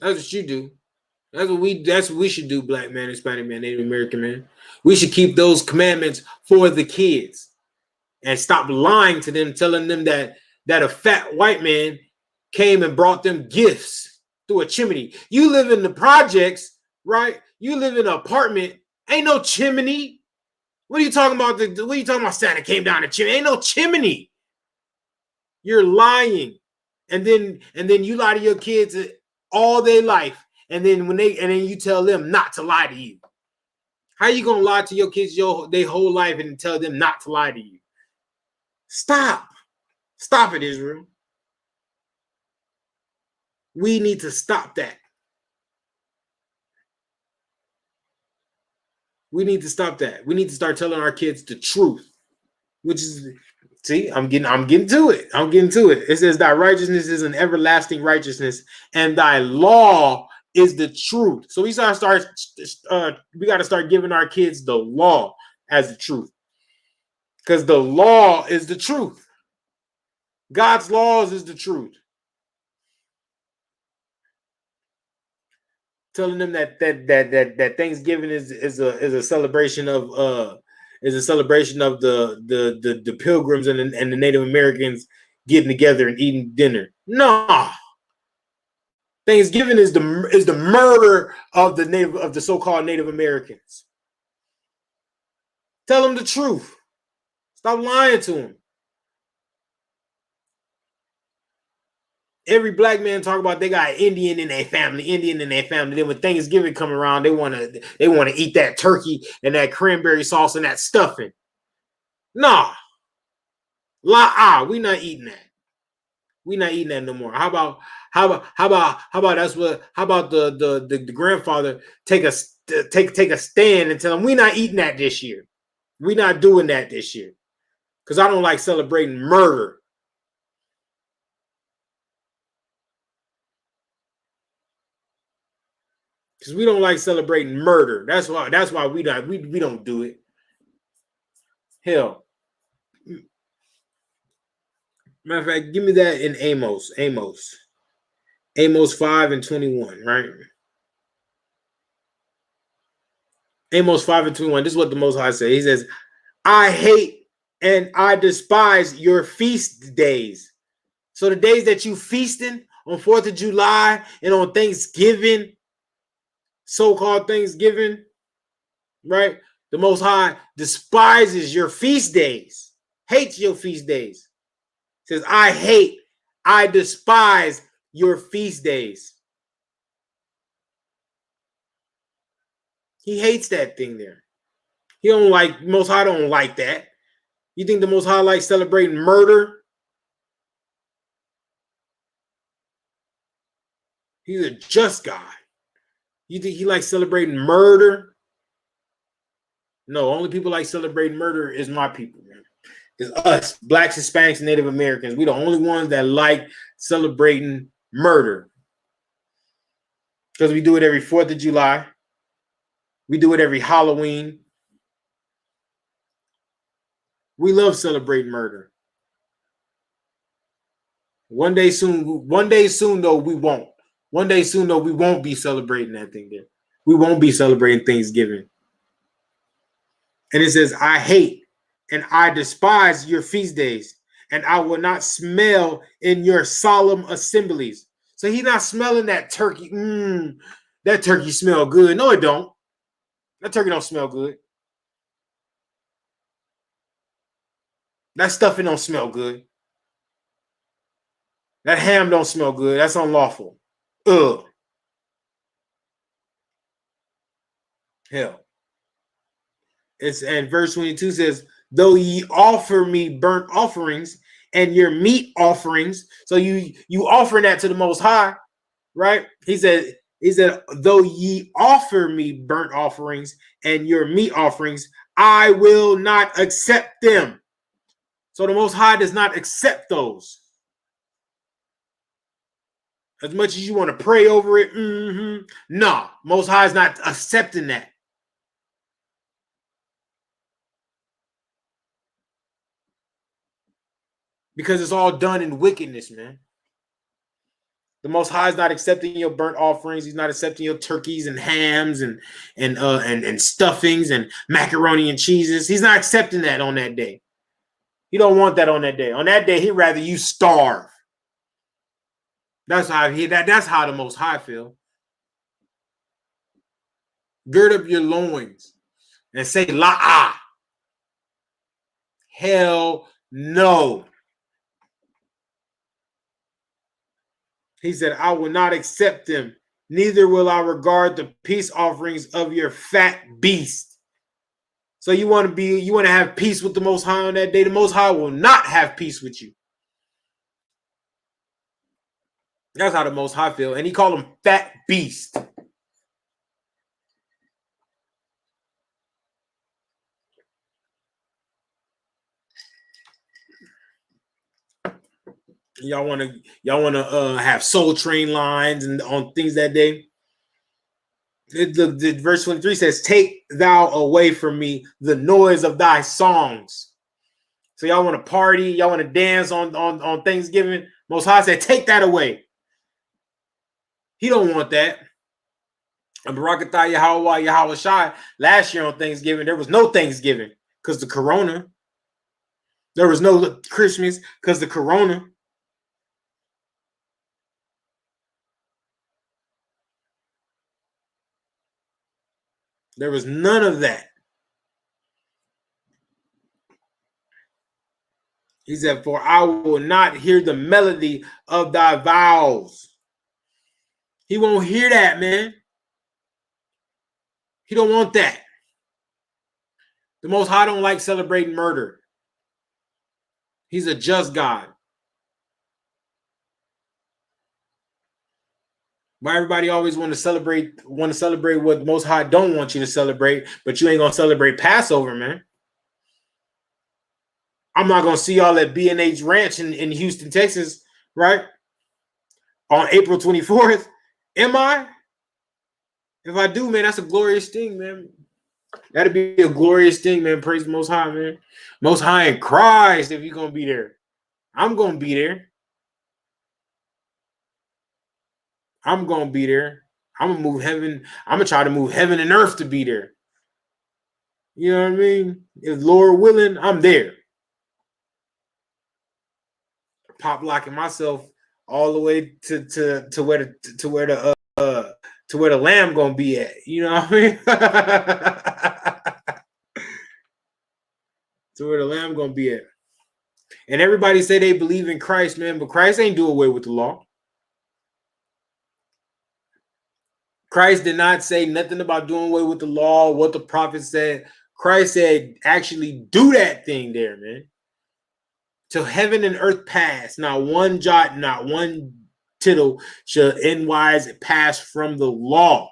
That's what you do. That's what we should do, Black man, Hispanic man, Native American man. We should keep those commandments for the kids and stop lying to them, telling them that a fat white man came and brought them gifts through a chimney. You live in the projects, right? You live in an apartment. Ain't no chimney. What are you talking about? What are you talking about? Santa came down the chimney. Ain't no chimney. You're lying, and then you lie to your kids all their life, and then you tell them not to lie to you. How you gonna lie to your kids their whole life and tell them not to lie to you? Stop it, Israel. We need to stop that. We need to stop that. We need to start telling our kids the truth, which is, see, I'm getting to it. It says thy righteousness is an everlasting righteousness, and thy law is the truth. So we got to start giving our kids the law as the truth, because the law is the truth. God's laws is the truth. Telling them that Thanksgiving is a celebration of the Pilgrims and the Native Americans getting together and eating dinner. No, Thanksgiving is the murder of the so-called Native Americans. Tell them the truth. Stop lying to them. Every Black man talk about they got Indian in their family. Then when Thanksgiving come around, they want to eat that turkey and that cranberry sauce and that stuffing. Nah, we not eating that. We not eating that no more. How about the grandfather take a stand and tell them we not eating that this year. We not doing that this year, because I don't like celebrating murder. Because we don't like celebrating murder. That's why we don't do it. Hell. Matter of fact, give me that in Amos 5:21, right? Amos 5:21. This is what the Most High says. He says, I hate and I despise your feast days. So the days that you feasting on 4th of July and on Thanksgiving, so-called Thanksgiving, right? The Most High despises your feast days, hates your feast days. Says, I despise your feast days. He hates that thing there. Most High don't like that. You think the Most High likes celebrating murder? He's a just God. You think he likes celebrating murder? No, only people like celebrating murder is my people, man. It's us, Blacks, Hispanics, and Native Americans. We're the only ones that like celebrating murder. Because we do it every 4th of July. We do it every Halloween. We love celebrating murder. One day soon, though, we won't. One day soon, though, we won't be celebrating that thing there. We won't be celebrating Thanksgiving. And it says, I hate and I despise your feast days, and I will not smell in your solemn assemblies. So he's not smelling that turkey. That turkey smell good. No, it don't. That turkey don't smell good. That stuffing don't smell good. That ham don't smell good. That's unlawful. Ugh. Hell. And verse 22 says, though ye offer me burnt offerings and your meat offerings. So you offering that to the Most High, right? He said, though ye offer me burnt offerings and your meat offerings, I will not accept them. So the Most High does not accept those. As much as you want to pray over it, no, Most High is not accepting that. Because it's all done in wickedness, man. The Most High is not accepting your burnt offerings. He's not accepting your turkeys and hams and stuffings and macaroni and cheeses. He's not accepting that on that day. He don't want that on that day. On that day, he'd rather you starve. That's how that's how the Most High feel. Gird up your loins and say la'ah. Hell no. He said, I will not accept them, neither will I regard the peace offerings of your fat beast. So you want to have peace with the Most High on that day. The Most High will not have peace with you. That's how the Most High feel. And he called him fat beast. Y'all want to have Soul Train lines and on things that day. The verse 23 says, take thou away from me the noise of thy songs. So y'all want to party, y'all want to dance on Thanksgiving. Most High said, take that away. He don't want that. And Barakatah Yahweh Shai, last year on Thanksgiving, there was no Thanksgiving because the corona. There was no Christmas because the corona. There was none of that. He said, for I will not hear the melody of thy vows. He won't hear that, man. He don't want that. The Most High don't like celebrating murder. He's a just God. Why everybody always want to celebrate what the Most High don't want you to celebrate, but you ain't gonna celebrate Passover, man. I'm not gonna see y'all at B&H Ranch in Houston, Texas, right? On April 24th. Am I? If I do, man, that's a glorious thing, man. That'd be a glorious thing, man. Praise the Most High, man. Most High in Christ, if you're gonna be there. I'm gonna be there. I'm gonna be there. I'm gonna move heaven. I'm gonna try to move heaven and earth to be there. You know what I mean? If Lord willing, I'm there. Pop locking myself all the way to where the lamb gonna be at. You know what I mean? To where the lamb gonna be at. And everybody say they believe in Christ, man, but Christ ain't do away with the law. Christ did not say nothing about doing away with the law, what the prophet said. Christ said, actually do that thing there, man. Till heaven and earth pass, not one jot, not one tittle shall endwise pass from the law.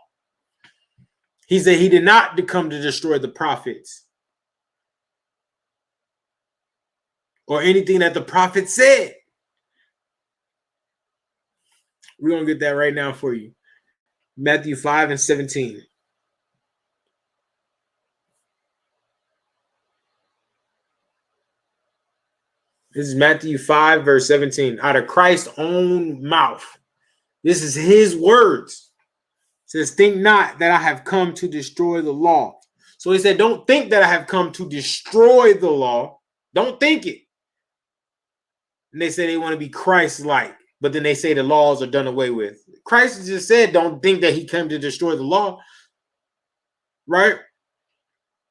He said he did not come to destroy the prophets or anything that the prophet said. We're going to get that right now for you. Matthew 5:17. This is Matthew 5, verse 17. Out of Christ's own mouth. This is his words. It says, think not that I have come to destroy the law. So he said, don't think that I have come to destroy the law. Don't think it. And they say they want to be Christ-like, but then they say the laws are done away with. Christ just said, don't think that he came to destroy the law. Right?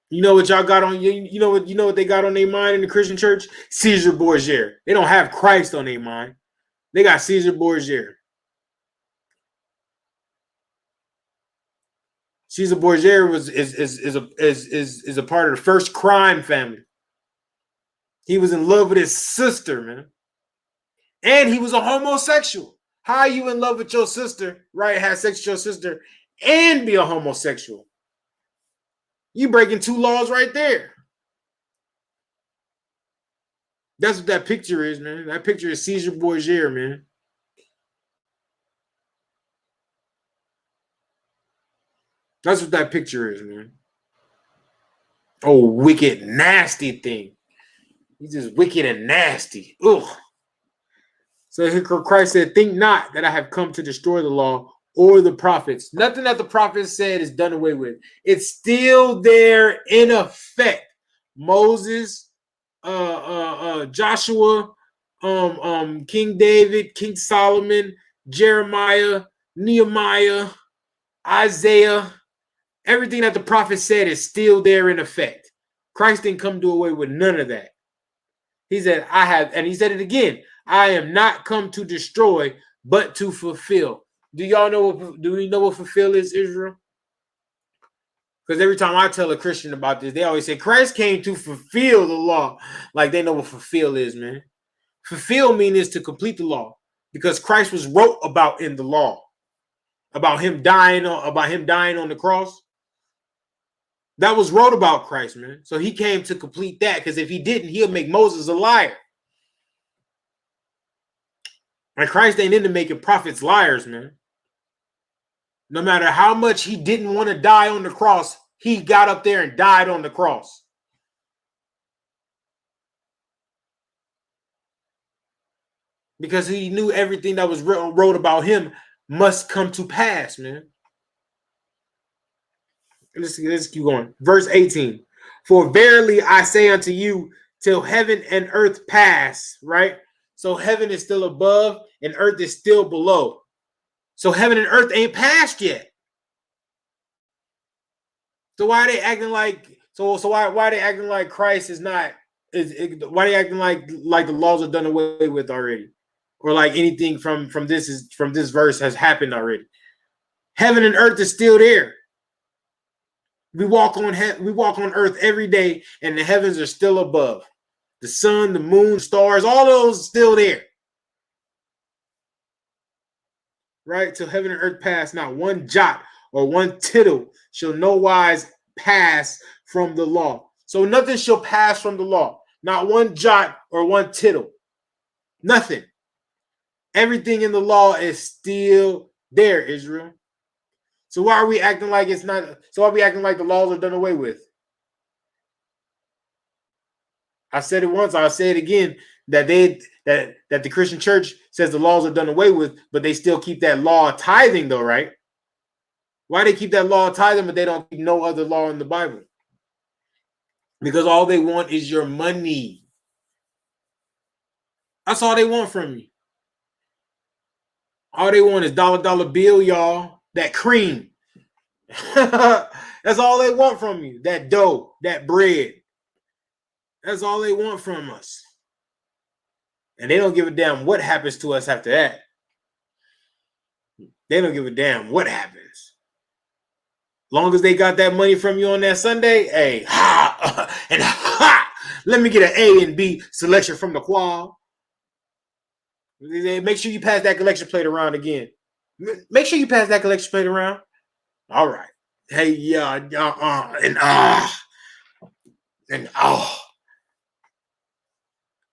You know what y'all got on you know what they got on their mind in the Christian church? Caesar Borgia. They don't have Christ on their mind. They got Caesar Borgia. Caesar Borgia is a part of the first crime family. He was in love with his sister, man. And he was a homosexual. How are you in love with your sister, right? Have sex with your sister and be a homosexual? You breaking two laws right there. That's what that picture is, man. That picture is Caesar Borgia, man. That's what that picture is, man. Oh, wicked, nasty thing. He's just wicked and nasty. Ugh. So here Christ said, think not that I have come to destroy the law or the prophets. Nothing that the prophets said is done away with. It's still there in effect. Moses, Joshua, King David, King Solomon, Jeremiah, Nehemiah, Isaiah, everything that the prophet said is still there in effect. Christ didn't come do away with none of that. He said, I have, and he said it again, I am not come to destroy, but to fulfill. Do y'all know do we know what fulfill is, Israel? Because every time I tell a Christian about this, they always say Christ came to fulfill the law. Like they know what fulfill is, man. Fulfill means to complete the law. Because Christ was wrote about in the law. About him dying on the cross. That was wrote about Christ, man. So he came to complete that. Because if he didn't, he'll make Moses a liar. And Christ ain't into making prophets liars, man. No matter how much he didn't want to die on the cross, he got up there and died on the cross. Because he knew everything that was wrote about him must come to pass, man. Let's keep going. Verse 18. For verily I say unto you, till heaven and earth pass, right? So heaven is still above and earth is still below. So heaven and earth ain't passed yet. So why are they acting like why are they acting like Christ is not why are they acting like the laws are done away with already? Or like anything from this verse has happened already. Heaven and earth is still there. We walk on earth every day, and the heavens are still above. The sun, the moon, stars, all those still there. Right? Till heaven and earth pass, not one jot or one tittle shall no wise pass from the law. So nothing shall pass from the law. Not one jot or one tittle. Nothing. Everything in the law is still there, Israel. So why are we acting like it's not? So why are we acting like the laws are done away with? I said it once, I'll say it again, that the Christian church says the laws are done away with, but they still keep that law of tithing though, right? Why they keep that law of tithing, but they don't keep no other law in the Bible? Because all they want is your money. That's all they want from you. All they want is dollar bill, y'all. That cream. That's all they want from you. That dough, that bread. That's all they want from us. And they don't give a damn what happens to us after that. They don't give a damn what happens. Long as they got that money from you on that Sunday, hey, ha, and ha, let me get an A and B selection from the quad. Make sure you pass that collection plate around again. Make sure you pass that collection plate around. All right. Hey, yeah, and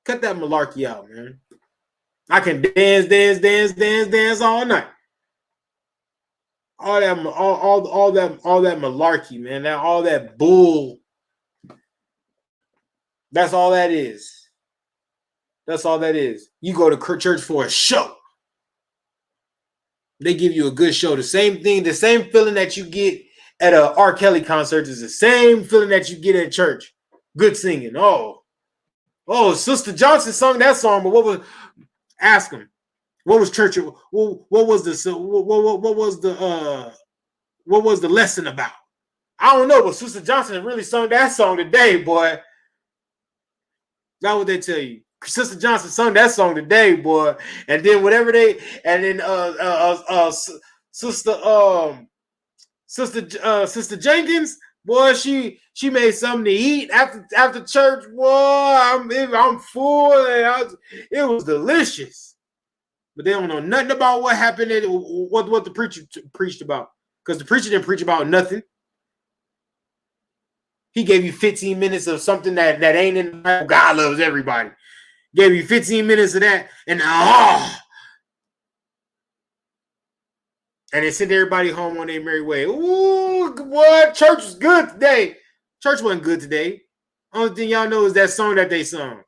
cut that malarkey out, man. I can dance all night. All that malarkey, man. All that bull. That's all that is. That's all that is. You go to church for a show. They give you a good show. The same thing, the same feeling that you get at a R. Kelly concert is the same feeling that you get at church. Good singing. Oh, Sister Johnson sung that song, but what was? Ask him. What was church? What was the lesson about? I don't know, but Sister Johnson really sung that song today, boy. That's what they tell you. Sister Johnson sung that song today, boy. And then whatever they and then sister Sister Jenkins, boy, she made something to eat after church. Boy, I'm full. It was delicious. But they don't know nothing about what happened and what the preacher preached about. Because the preacher didn't preach about nothing. He gave you 15 minutes of something that ain't in the Bible. God loves everybody. Gave you 15 minutes of that, and and it sent everybody home on their merry way. Ooh, what? Church was good today. Church wasn't good today. Only thing y'all know is that song that they sung.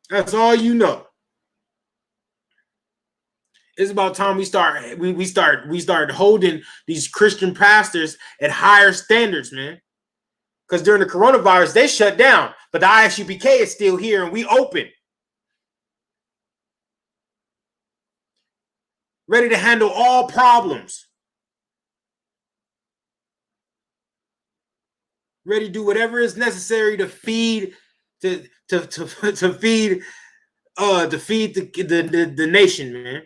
That's all you know. It's about time we start holding these Christian pastors at higher standards, man. Because during the coronavirus, they shut down, but the I.S.U.P.K is still here and we open. Ready to handle all problems. Ready to do whatever is necessary to feed feed the nation, man.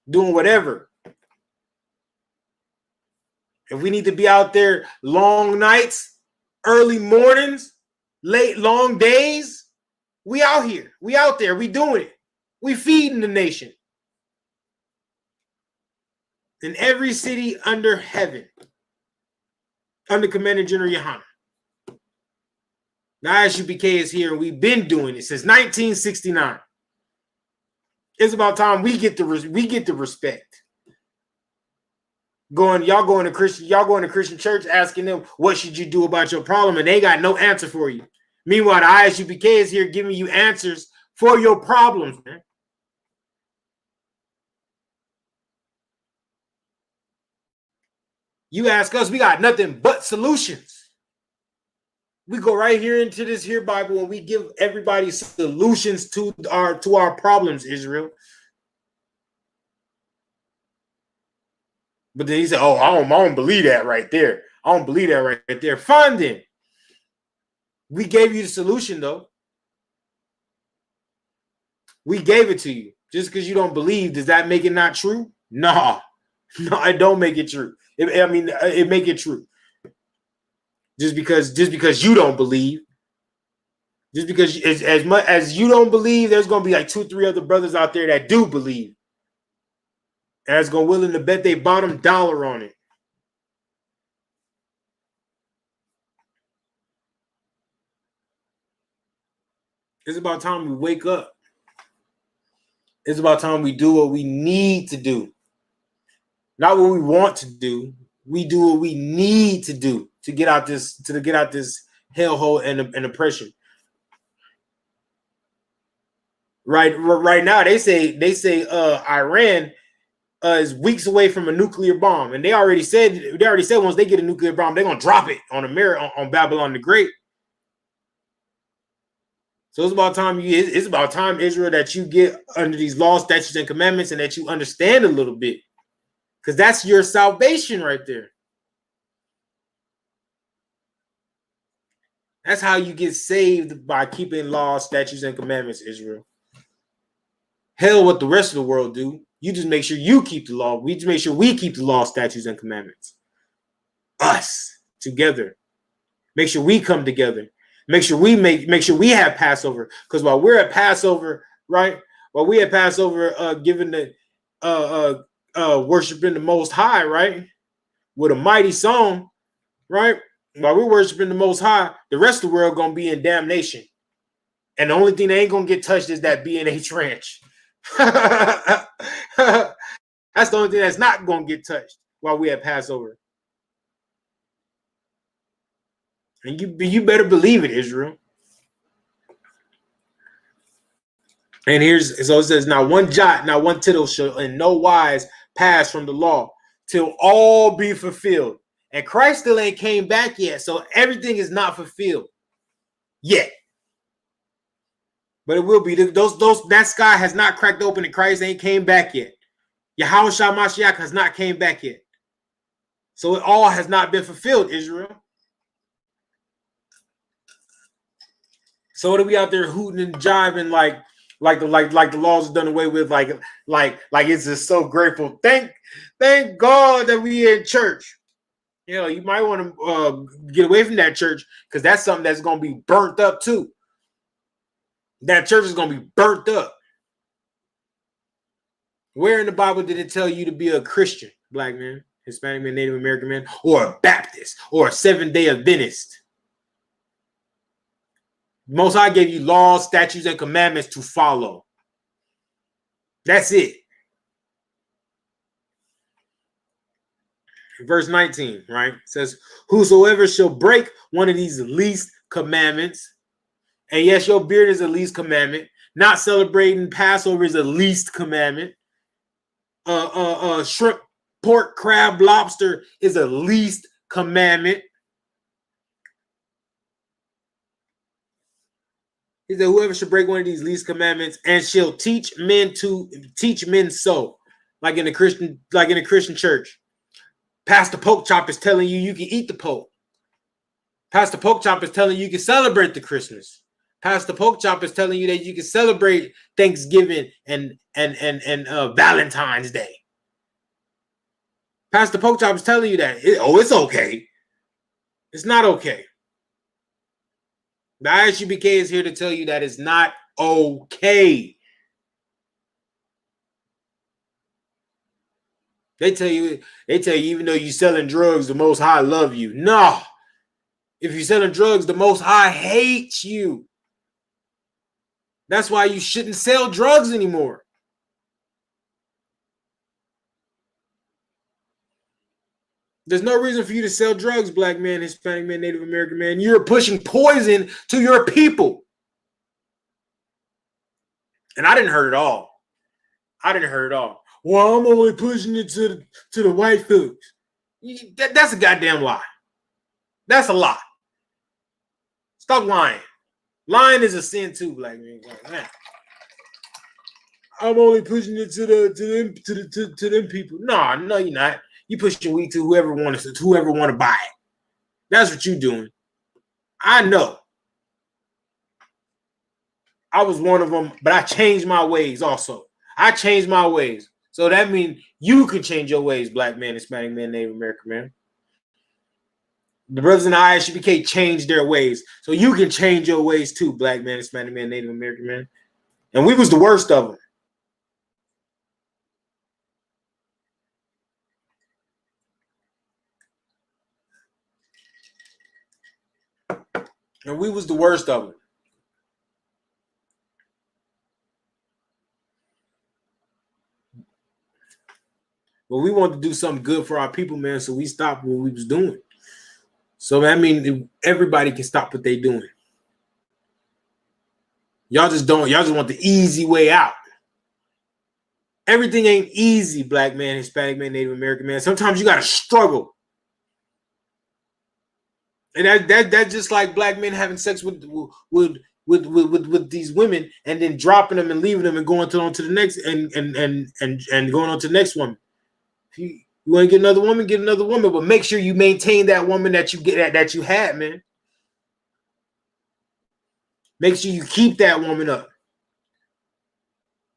Doing whatever. If we need to be out there long nights, early mornings, late long days, we out here. We out there. We doing it. We feeding the nation. In every city under heaven, under Commander General Yohana. The I.S.U.P.K is here, and we've been doing it since 1969. It's about time we get the respect. Y'all going to Christian church asking them what should you do about your problem, and they got no answer for you. Meanwhile, the I.S.U.P.K is here giving you answers for your problems, man. You ask us, we got nothing but solutions. We go right here into this here Bible and we give everybody solutions to our problems, Israel. But then he said, "Oh, I don't believe that right there. I don't believe that right there." Fine then. We gave you the solution though. We gave it to you. Just because you don't believe, does that make it not true? No, it don't make it true. It make it true. Just because you don't believe. Just because as much as you don't believe, there's gonna be like 2-3 other brothers out there that do believe. And that's gonna willing to bet their bottom dollar on it. It's about time we wake up. It's about time we do what we need to do. Not what we want to do. We do what we need to do to get out this hellhole and oppression. Right now, they say Iran is weeks away from a nuclear bomb, and they already said once they get a nuclear bomb, they're gonna drop it on on Babylon the Great. So it's about time Israel, that you get under these laws, statutes, and commandments, and that you understand a little bit, because that's your salvation right there. That's how you get saved, by keeping laws, statutes, and commandments, Israel. Hell, what the rest of the world do. You just make sure you keep the law. We just make sure we keep the law, statutes, and commandments. Us together. Make sure we come together. Make sure we have Passover. Because while we're at Passover, right? While we at Passover, giving the worshiping the Most High, right? With a mighty song, right? While we're worshiping the Most High, the rest of the world gonna be in damnation. And the only thing that ain't gonna get touched is that B&H Ranch. That's the only thing that's not gonna get touched while we at Passover. And you better believe it, Israel. And so it says, "Not one jot, not one tittle shall in no wise pass from the law till all be fulfilled." And Christ still ain't came back yet, so everything is not fulfilled yet. But it will be. That sky has not cracked open, and Christ ain't came back yet. Yahushua Mashiach has not came back yet. So it all has not been fulfilled, Israel. So what are we out there hooting and jiving like the laws are done away with, like it's just so grateful. Thank God that we in church. You know, you might want to get away from that church, because that's something that's going to be burnt up too. That church is going to be burnt up. Where in the Bible did it tell you to be a Christian, black man, Hispanic man, Native American man, or a Baptist, or a Seventh-day Adventist? Most High gave you laws, statutes, and commandments to follow. That's it. Verse 19, right? It says, whosoever shall break one of these least commandments, and yes, your beard is the least commandment. Not celebrating Passover is the least commandment. Shrimp, pork, crab, lobster is the least commandment. He said, whoever should break one of these least commandments and shall teach men so, like in a Christian church. Pastor Pork Chop is telling you can eat the pork. Pastor Pork Chop is telling you can celebrate the Christmas. Pastor Pork Chop is telling you that you can celebrate Thanksgiving and Valentine's Day. Pastor Pork Chop is telling you that. It's okay. It's not okay. The I.S.U.P.K is here to tell you that it's not okay. They tell you even though you're selling drugs, the Most High love you. No. If you're selling drugs, the Most High hates you. That's why you shouldn't sell drugs anymore. There's no reason for you to sell drugs, black man, Hispanic man, Native American man. You're pushing poison to your people. And I didn't hurt it all. Well, I'm only pushing it to the white folks. That's a goddamn lie. That's a lie. Stop lying. Lying is a sin too, black man. I'm only pushing it to them people. No, you're not. You pushing weed to whoever want to buy it. That's what you're doing. I know. I was one of them, but I changed my ways also. I changed my ways. So that means you can change your ways, black man, Hispanic man, Native American man. The brothers in the I.S.U.P.K changed their ways. So you can change your ways too, black man, Hispanic man, Native American man. And we was the worst of them. And we was the worst of them. But we wanted to do something good for our people, man. So we stopped what we was doing. So that means everybody can stop what they doing. Y'all just want the easy way out. Everything ain't easy, black man, Hispanic man, Native American man. Sometimes you gotta struggle. And that's just like black men having sex with these women and then dropping them and leaving them and going on to the next and going on to the next woman. If you want to get another woman, but make sure you maintain that woman that you had, man. Make sure you keep that woman up.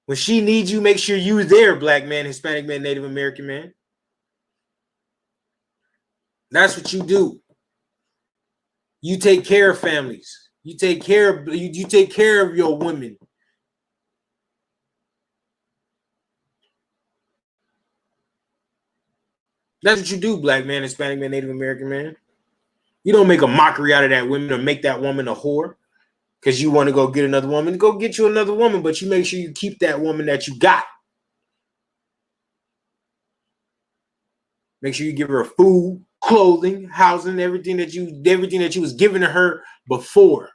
When she needs you, make sure you're there, black man, Hispanic man, Native American man. That's what you do. You take care of families. You take care of your women. That's what you do, black man, Hispanic man, Native American man. You don't make a mockery out of that woman or make that woman a whore because you want to go get another woman. Go get you another woman, but you make sure you keep that woman that you got. Make sure you give her food, clothing, housing, everything that you was giving to her before.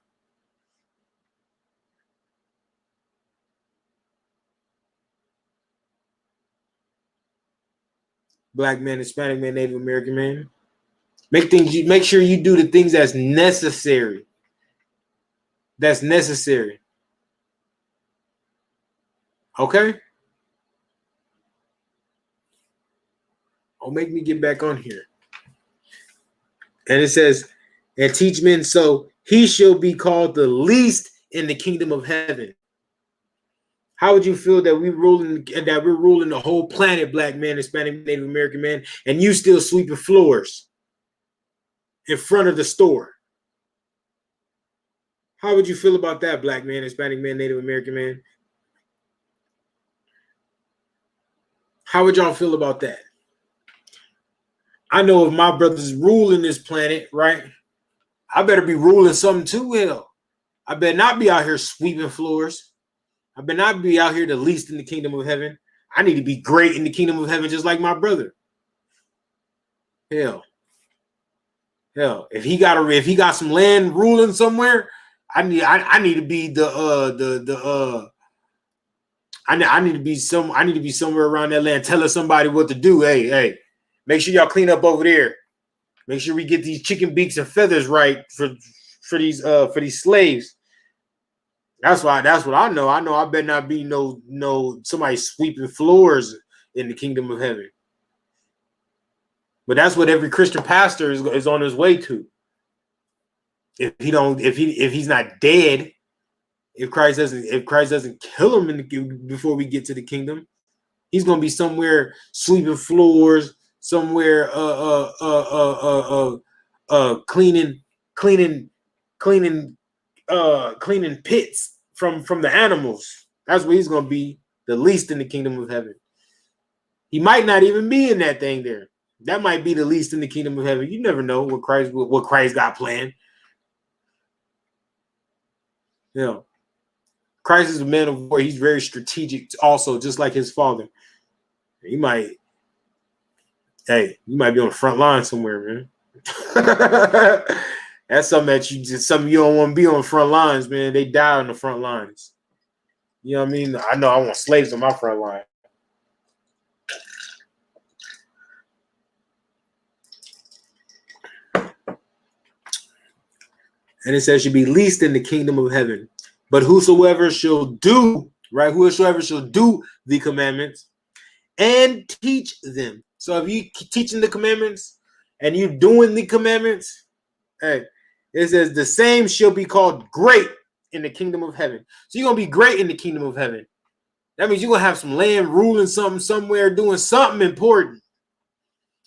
Black man, Hispanic man, Native American man. Make sure you do the things that's necessary. That's necessary. Okay? Oh, make me get back on here. And it says, and teach men so he shall be called the least in the kingdom of heaven. How would you feel that we're ruling the whole planet, black man, Hispanic, Native American man, and you still sweeping floors in front of the store? How would you feel about that, black man, Hispanic man, Native American man? How would y'all feel about that? I know if my brothers ruling this planet, right? I better be ruling something too. Hell, I better not be out here sweeping floors. I better not be out here the least in the kingdom of heaven. I need to be great in the kingdom of heaven, just like my brother. Hell, if he got some land ruling somewhere, I need to be I need to be somewhere around that land telling somebody what to do. Hey, make sure y'all clean up over there. Make sure we get these chicken beaks and feathers right for these slaves. That's what I know. I know I better not be no somebody sweeping floors in the kingdom of heaven. But that's what every Christian pastor is on his way to. If he's not dead, if Christ doesn't kill him before we get to the kingdom, he's gonna be somewhere sweeping floors, somewhere cleaning pits from the animals. That's where he's gonna be, the least in the kingdom of heaven. He might not even be in that thing there. That might be the least in the kingdom of heaven. You never know what Christ got planned. You know, Christ is a man of war. He's very strategic also, just like his father. You might be on the front line somewhere, man. That's something you don't want to be on the front lines, man. They die on the front lines. You know what I mean? I know I want slaves on my front line. And it says should be least in the kingdom of heaven. But whosoever shall do, right? Whosoever shall do the commandments and teach them. So if you teaching the commandments and you doing the commandments, hey, it says the same shall be called great in the kingdom of heaven. So you're gonna be great in the kingdom of heaven. That means you're gonna have some land ruling something somewhere, doing something important.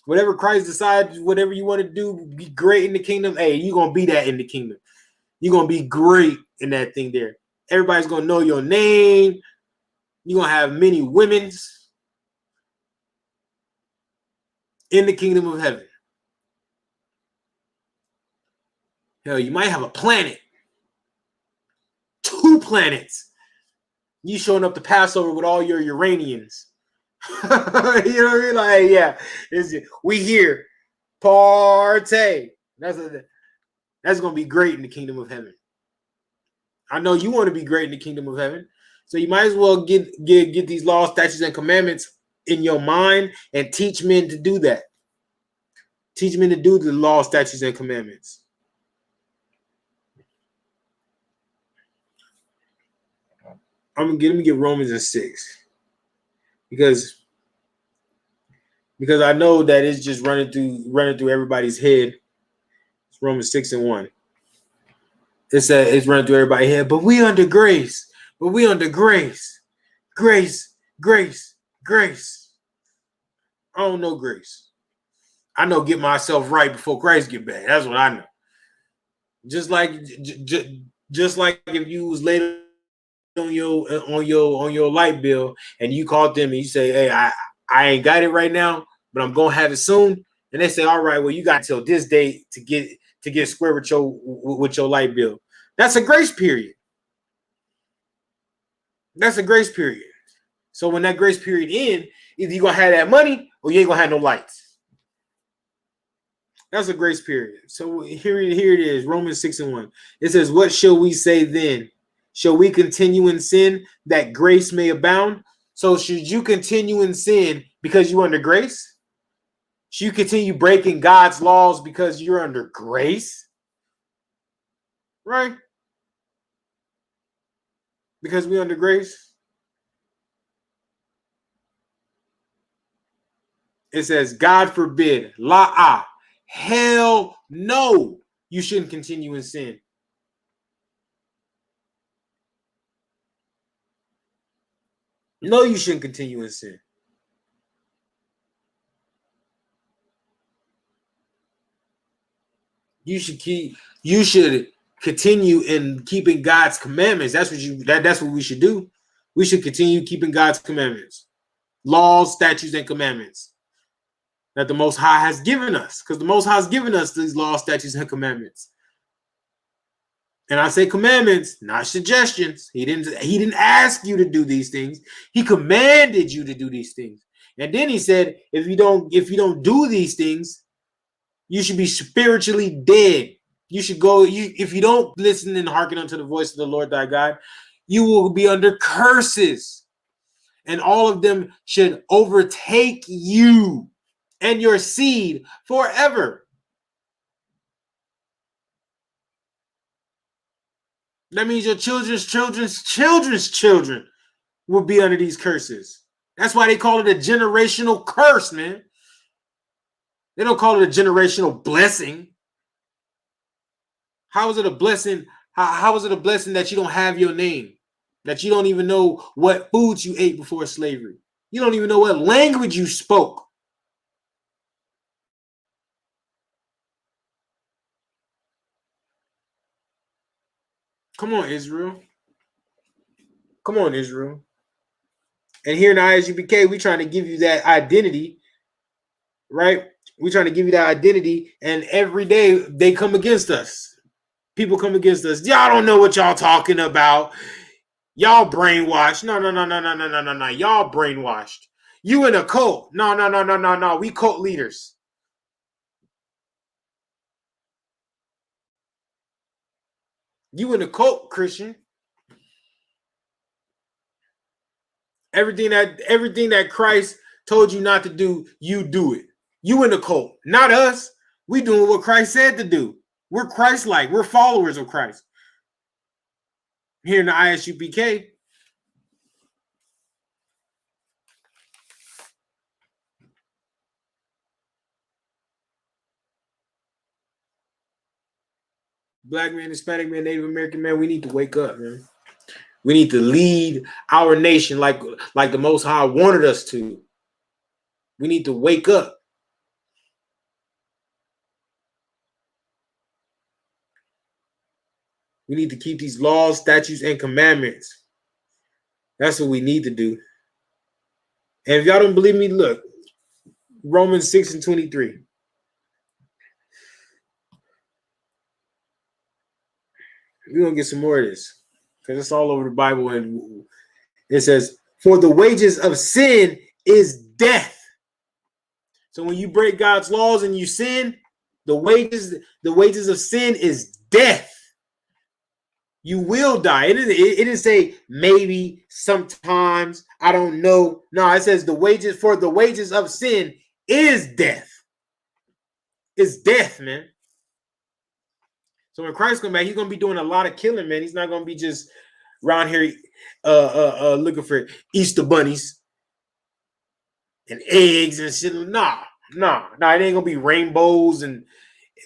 Whatever Christ decides, whatever you want to do, be great in the kingdom. Hey, you're gonna be that in the kingdom. You're gonna be great in that thing there. Everybody's gonna know your name. You're gonna have many women's in the kingdom of heaven. Hell, you might have a planet, 2 planets. You showing up to Passover with all your Uranians. You know what I mean? Like, yeah, we here, party. That's gonna be great in the kingdom of heaven. I know you want to be great in the kingdom of heaven, so you might as well get these laws, statutes, and commandments in your mind and teach men to do that. Teach men to do the law, statutes, and commandments. Let me get Romans and 6 because I know that it's just running through everybody's head. It's Romans 6:1. It's running through everybody's head, but we under grace. But we under grace. Grace. I don't know grace. I know get myself right before Christ get back. That's what I know. Just like if you was late on your light bill and you called them and you say, hey, I ain't got it right now, but I'm gonna have it soon. And they say, all right, well, you got till this date to get square with your light bill. That's a grace period. That's a grace period. So when that grace period ends, either you're gonna have that money or you ain't gonna have no lights. That's a grace period. So here it is, Romans 6:1. It says, what shall we say then? Shall we continue in sin that grace may abound? So should you continue in sin because you're under grace? Should you continue breaking God's laws because you're under grace? Right? Because we're under grace? It says, God forbid, la'ah, Hell no. You shouldn't continue in sin. No, you shouldn't continue in sin. You should continue in keeping God's commandments. That's what we should do. We should continue keeping God's commandments, laws, statutes, and commandments that the Most High has given us, because the Most High has given us these laws, statutes, and commandments. And I say commandments, not suggestions. He didn't ask you to do these things. He commanded you to do these things. And then he said, if you don't do these things, you should be spiritually dead. You should go, if you don't listen and hearken unto the voice of the Lord thy God, you will be under curses. And all of them should overtake you and your seed forever. That means your children's children will be under these curses. That's why they call it a generational curse, man. They don't call it a generational blessing. How is it a blessing? How is it a blessing that you don't have your name? That you don't even know what foods you ate before slavery? You don't even know what language you spoke. Come on, Israel. Come on, Israel. And here in I.S.U.P.K, we're trying to give you that identity, right? We're trying to give you that identity, and every day they come against us. People come against us. Y'all don't know what y'all talking about. Y'all brainwashed. No. Y'all brainwashed. You in a cult. No. We cult leaders. You in a cult, Christian. Everything that Christ told you not to do, you do it. You in the cult, not us. We doing what Christ said to do. We're Christ-like. We're followers of Christ. Here in the I.S.U.P.K. Black man, Hispanic man, Native American man, we need to wake up, man. We need to lead our nation like the Most High wanted us to. We need to wake up. We need to keep these laws, statutes, and commandments. That's what we need to do. And if y'all don't believe me, look, Romans 6:23. We're going to get some more of this because it's all over the Bible. And it says, for the wages of sin is death. So when you break God's laws and you sin, the wages of sin is death. You will die. It didn't say maybe, sometimes, I don't know. No, it says the wages of sin is death. It's death, man. So when Christ comes back, he's gonna be doing a lot of killing, man. He's not gonna be just around here looking for Easter bunnies and eggs and shit. Nah. It ain't gonna be rainbows and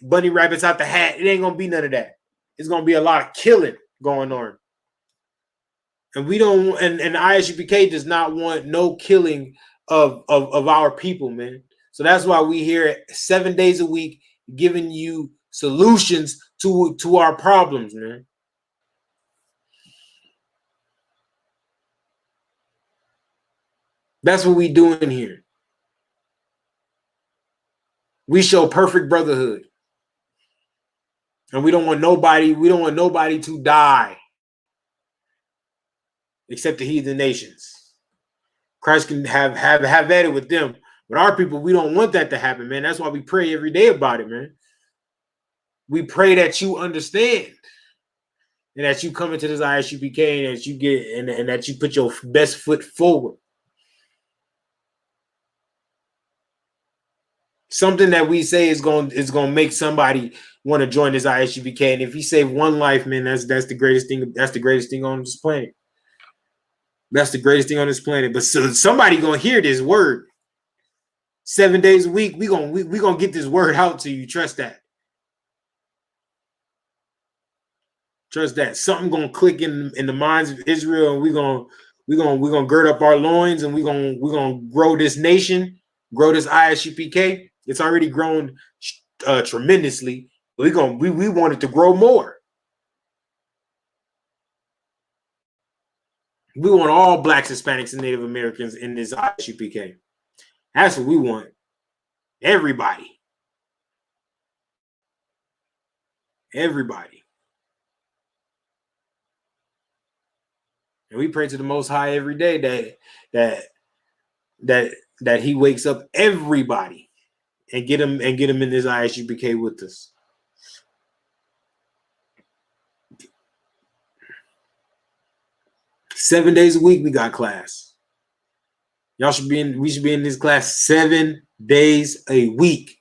bunny rabbits out the hat. It ain't gonna be none of that. It's gonna be a lot of killing going on. And we don't, and I.S.U.P.K does not want no killing of our people, man. So that's why we here 7 days a week giving you solutions to our problems, man. That's what we doing here. We show perfect brotherhood. And we don't want nobody to die except the heathen nations. Christ can have at it with them. But our people, we don't want that to happen, man. That's why we pray every day about it, man. We pray that you understand and that you come into this I.S.U.P.K and that you get and that you put your best foot forward. Something that we say is going to make somebody want to join this I.S.U.P.K. And if you save one life, man, that's the greatest thing. That's the greatest thing on this planet. That's the greatest thing on this planet. But somebody gonna hear this word. 7 days a week. We gonna get this word out to you. Trust that. Trust that. Something gonna click in the minds of Israel, and we're gonna gird up our loins, and we're gonna grow this nation, grow this I.S.U.P.K. It's already grown tremendously. But we want it to grow more. We want all Blacks, Hispanics, and Native Americans in this I.S.U.P.K. That's what we want. Everybody. Everybody. And we pray to the Most High every day that He wakes up everybody and get them in this I.S.U.P.K. with us. Seven days a week we got class. We should be in this class 7 days a week.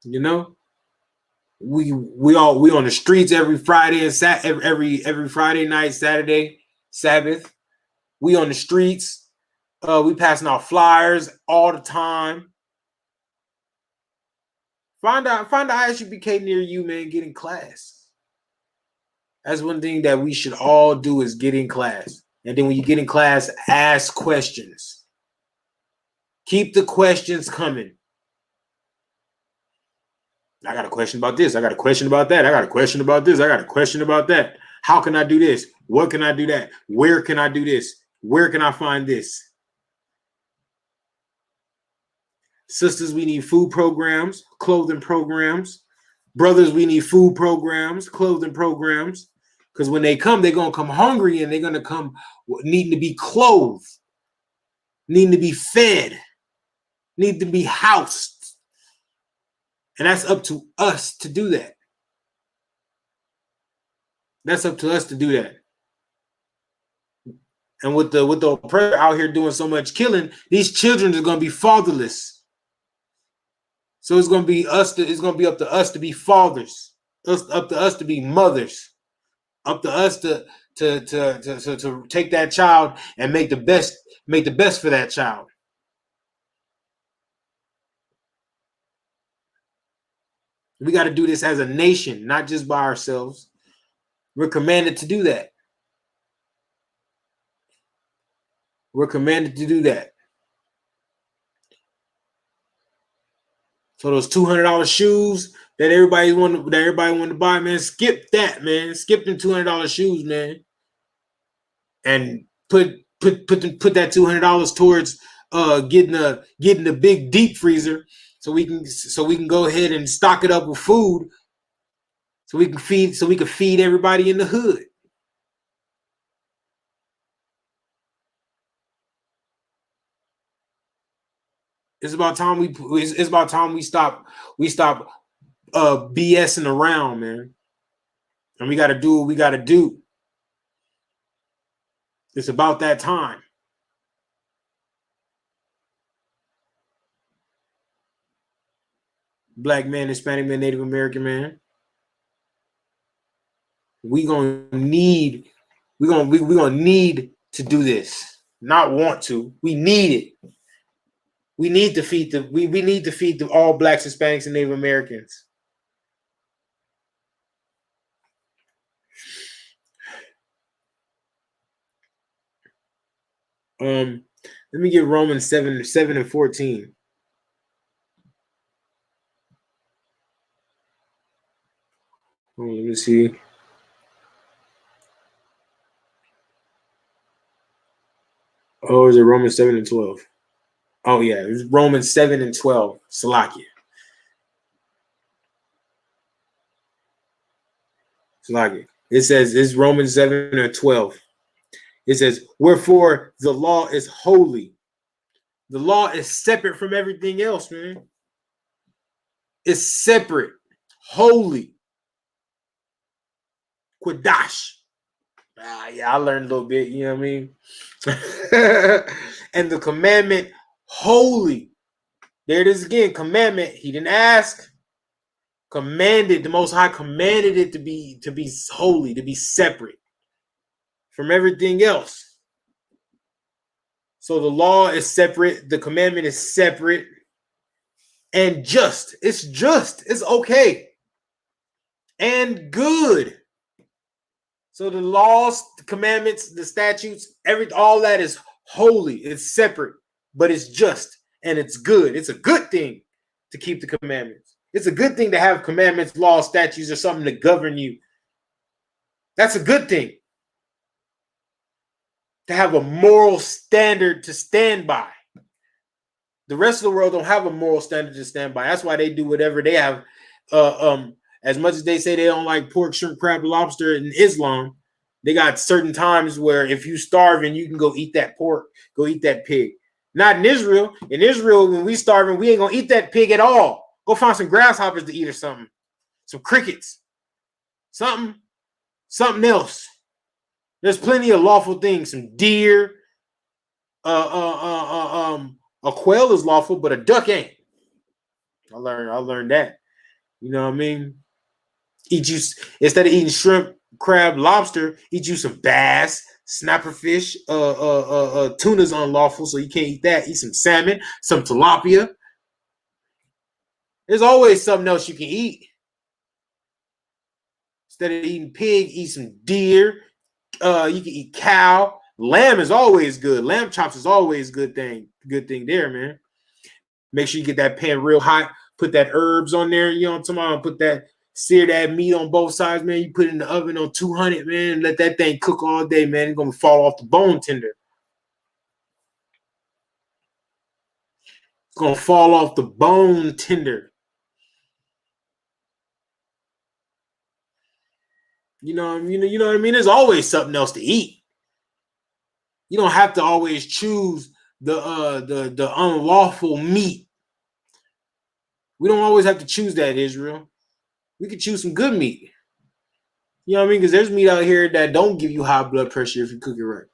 You know, we on the streets every Friday and every Friday night, Saturday, Sabbath. We on the streets. We passing out flyers all the time. Find the I.S.U.P.K. near you, man. Get in class. That's one thing that we should all do is get in class. And then when you get in class, ask questions. Keep the questions coming. I got a question about this. I got a question about that. I got a question about this. I got a question about that. How can I do this? What can I do that? Where can I do this? Where can I find this? Sisters, we need food programs, clothing programs. Brothers, we need food programs, clothing programs. Because when they come, they're going to come hungry and they're going to come needing to be clothed, needing to be fed, need to be housed. And that's up to us to do that. That's up to us to do that. And with the oppressor out here doing so much killing, these children are going to be fatherless. So it's going to be it's going to be up to us to be fathers. Up to us to be mothers. Up to us to take that child and make the best for that child. We got to do this as a nation, not just by ourselves. We're commanded to do that. We're commanded to do that. So those $200 shoes that everybody wanted to buy, man, skip that, man. Skip them $200 shoes, man, and put that $200 towards getting a big deep freezer so we can go ahead and stock it up with food so we can feed everybody in the hood. It's about time we stop BSing around, man. And we got to do what we got to do. It's about that time. Black man, Hispanic man, Native American man. We're gonna need to do this. Not want to. We need it. We need to feed all Blacks, Hispanics, and Native Americans. Let me get Romans 7 and 14. Let me see. Oh, is it Romans 7 and 12? Oh, yeah. It's Romans 7 and 12. Salakia. It says, it's Romans 7 and 12. It says, wherefore the law is holy. The law is separate from everything else, man. It's separate, holy. Quadash. Yeah, I learned a little bit, you know what I mean? And the commandment, holy. There it is again, commandment. He didn't ask. Commanded, the Most High commanded it to be holy, to be separate from everything else. So the law is separate, the commandment is separate, and just. It's just. It's okay. And good. So the laws, the commandments, the statutes, all that is holy. It's separate, but it's just and it's good. It's a good thing to keep the commandments. It's a good thing to have commandments, laws, statutes, or something to govern you. That's a good thing. To have a moral standard to stand by. The rest of the world don't have a moral standard to stand by. That's why they do whatever they have. As much as they say they don't like pork, shrimp, crab, lobster in Islam, they got certain times where if you starving, you can go eat that pork, go eat that pig. Not in Israel. In Israel, when we starving, we ain't gonna eat that pig at all. Go find some grasshoppers to eat or something, some crickets, something else. There's plenty of lawful things, some deer. A quail is lawful, but a duck ain't. I learned that. You know what I mean? Eat you, instead of eating shrimp, crab, lobster, eat you some bass, snapper fish. Tuna's unlawful, so you can't eat that. Eat some salmon, some tilapia. There's always something else you can eat. Instead of eating pig, eat some deer. You can eat cow. Lamb is always good. Lamb chops is always good thing. Good thing there, man. Make sure you get that pan real hot. Put that herbs on there. You know what I'm talking about? Put that, sear that meat on both sides, man. You put it in the oven on 200, man. Let that thing cook all day, man. It's going to fall off the bone tender. It's going to fall off the bone tender. You know what I mean? There's always something else to eat. You don't have to always choose the unlawful meat. We don't always have to choose that, Israel. We could choose some good meat. You know what I mean? Because there's meat out here that don't give you high blood pressure if you cook it right.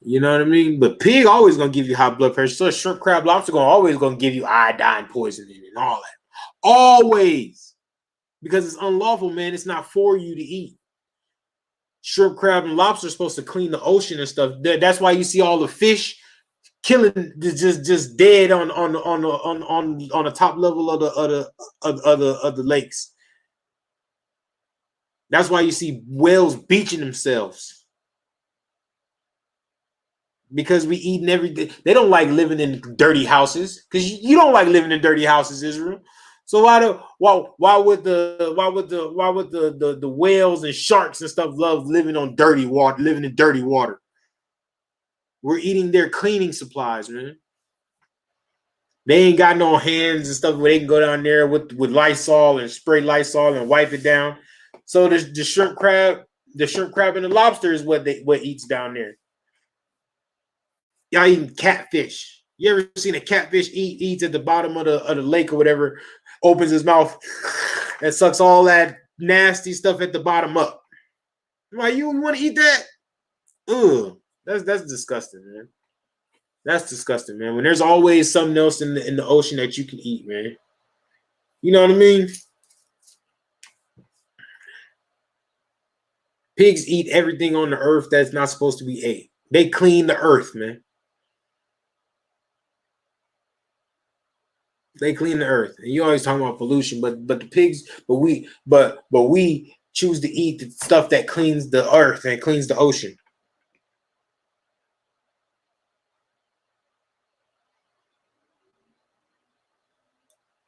You know what I mean? But pig always gonna give you high blood pressure. So shrimp, crab, lobster always gonna give you iodine poisoning and all that. Always. Because it's unlawful, man. It's not for you to eat. Shrimp, crab, and lobster are supposed to clean the ocean and stuff. That's why you see all the fish killing, just dead on the top level of the lakes. That's why you see whales beaching themselves. Because we eating everything. They don't like living in dirty houses. Because you don't like living in dirty houses, Israel. So why would the whales and sharks and stuff love living on dirty water, living in dirty water? We're eating their cleaning supplies, man. They ain't got no hands and stuff where they can go down there with Lysol and spray Lysol and wipe it down. So the shrimp crab and the lobster is what eats down there. Y'all eating catfish. You ever seen a catfish eats at the bottom of the lake or whatever, opens his mouth and sucks all that nasty stuff at the bottom up? Why you want to eat that? Ugh, that's disgusting, man. That's disgusting, man. When there's always something else in the ocean that you can eat, man. You know what I mean? Pigs eat everything on the earth that's not supposed to be ate. They clean the earth, man. They clean the earth. And you always talking about pollution, but the pigs, but we choose to eat the stuff that cleans the earth and cleans the ocean.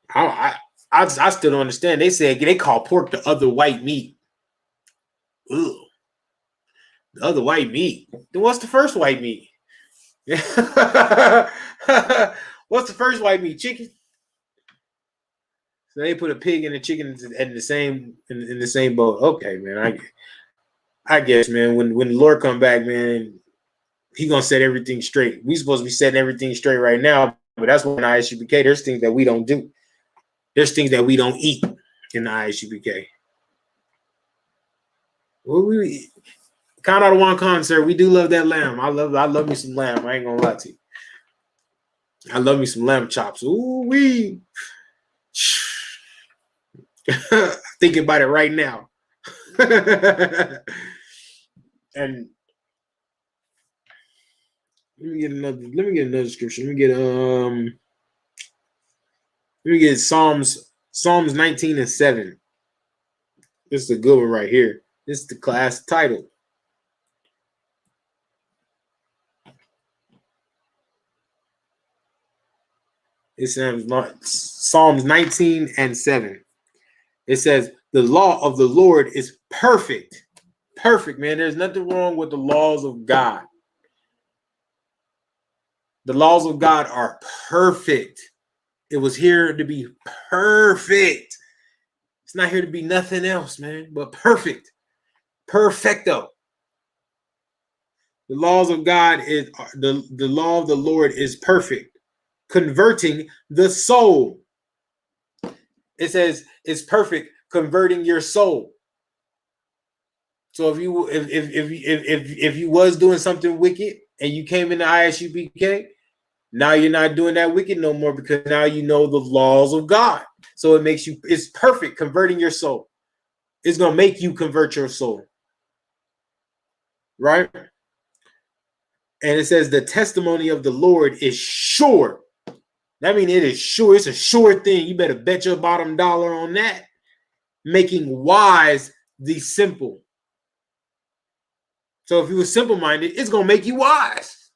I still don't understand. They say they call pork the other white meat. Ugh. The other white meat. Then what's the first white meat? What's the first white meat? Chicken. So they put a pig and a chicken in the same boat. Okay, man. I guess, man. When the Lord come back, man, He gonna set everything straight. We supposed to be setting everything straight right now, but that's when I.S.U.P.K. There's things that we don't do. There's things that we don't eat in the I.S.U.P.K. Well, we count out of one concert. We do love that lamb. I love me some lamb. I ain't gonna lie to you. I love me some lamb chops. Ooh wee. Thinking about it right now. And let me get another scripture. Let me get Psalms 19:7. This is a good one right here. This is the class title. It says Psalms 19:7. It says, the law of the Lord is perfect. Perfect, man. There's nothing wrong with the laws of God. The laws of God are perfect. It was here to be perfect. It's not here to be nothing else, man, but perfect. Perfecto. The laws of God is the law of the Lord is perfect, converting the soul. It says it's perfect, converting your soul. So if you was doing something wicked and you came into I.S.U.P.K, now you're not doing that wicked no more, because now you know the laws of God. So it's perfect, converting your soul. It's gonna make you convert your soul, right? And it says the testimony of the Lord is sure. That means it is sure. It's a sure thing. You better bet your bottom dollar on that. Making wise the simple. So if you were simple-minded, it's gonna make you wise.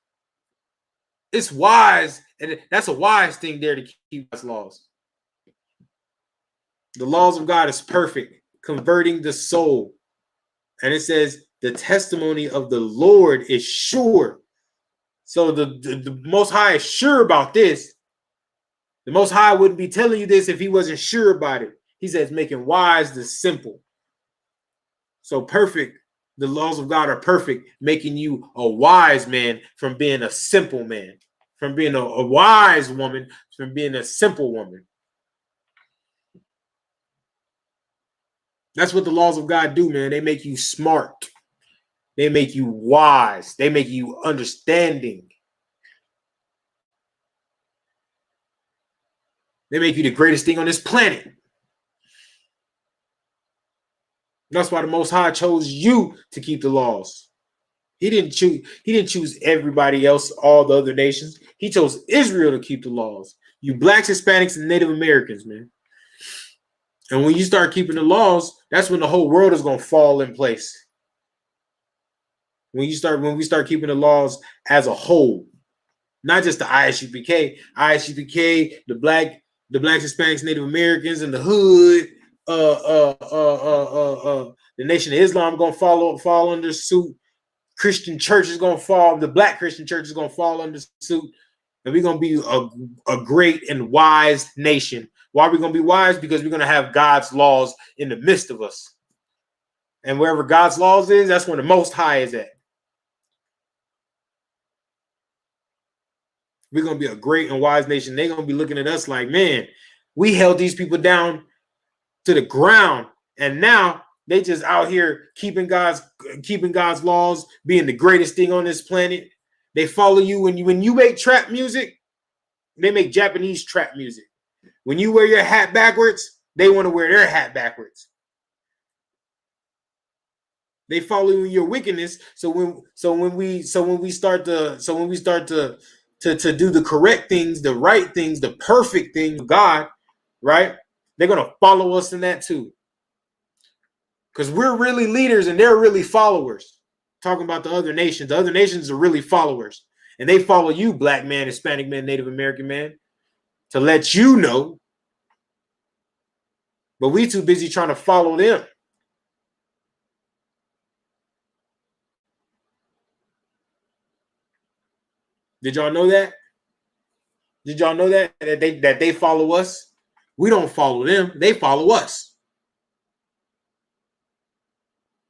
It's wise, and that's a wise thing there to keep God's laws. The laws of God is perfect, converting the soul. And it says the testimony of the Lord is sure. So the Most High is sure about this. The Most High wouldn't be telling you this if he wasn't sure about it. He says making wise the simple. So perfect. The laws of God are perfect, making you a wise man from being a simple man, from being a wise woman, from being a simple woman. That's what the laws of God do, man. They make you smart. They make you wise. They make you understanding. They make you the greatest thing on this planet. That's why the Most High chose you to keep the laws. He didn't choose everybody else, all the other nations. He chose Israel to keep the laws. You blacks, Hispanics, and Native Americans, man. And when you start keeping the laws, that's when the whole world is going to fall in place. When we start keeping the laws as a whole, not just the I.S.U.P.K, the blacks, Hispanics, Native Americans, and the hood, the Nation of Islam gonna fall under suit. Christian church is gonna fall. The black Christian church is gonna fall under suit, and we're gonna be a great and wise nation. Why are we gonna be wise? Because we're gonna have God's laws in the midst of us, and wherever God's laws is, that's where the Most High is at. We're gonna be a great and wise nation. They're gonna be looking at us like, man, we held these people down to the ground, and now they just out here keeping God's laws, being the greatest thing on this planet. They follow you when you make trap music. They make Japanese trap music. When you wear your hat backwards, they want to wear their hat backwards. They follow in your wickedness. So when we start to do the correct things, the right things, the perfect things of God, right? They're gonna follow us in that too. Because we're really leaders and they're really followers. Talking about the other nations. The other nations are really followers. And they follow you, black man, Hispanic man, Native American man, to let you know. But we too busy trying to follow them. Did y'all know that? Did y'all know that they follow us? We don't follow them. They follow us.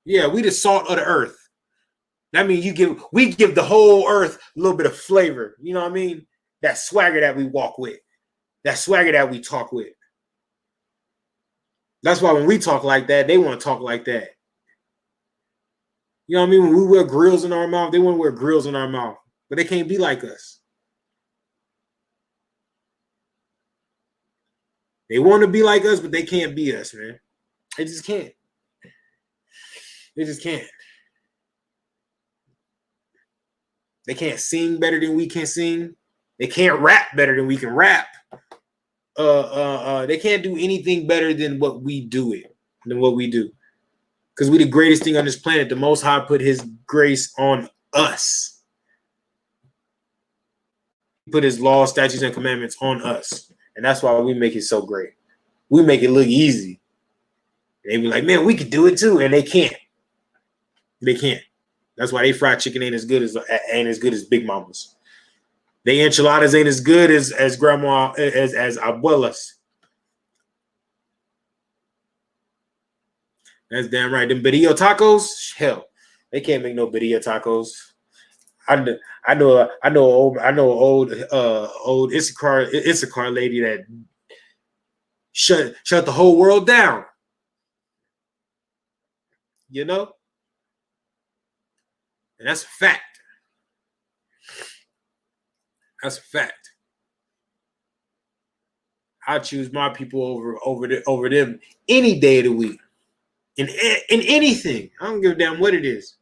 Yeah, we the salt of the earth. That means we give the whole earth a little bit of flavor. You know what I mean? That swagger that we walk with. That swagger that we talk with. That's why when we talk like that, they want to talk like that. You know what I mean? When we wear grills in our mouth, they want to wear grills in our mouth. But they can't be like us. They want to be like us, but they can't be us, man. They just can't. They just can't. They can't sing better than we can sing. They can't rap better than we can rap. They can't do anything better than what we do because we the greatest thing on this planet. The Most High put his grace on us. He put his laws, statutes, and commandments on us, and that's why we make it so great. We make it look easy. They be like, man, we could do it too, and they can't. They can't. That's why they fried chicken ain't as good as Big Mama's. They enchiladas ain't as good as grandma as abuelas. That's damn right. Them birria tacos, hell, they can't make no birria tacos. I know an old Issachar lady that shut the whole world down. You know? And that's a fact. That's a fact. I choose my people over them any day of the week. In anything. I don't give a damn what it is.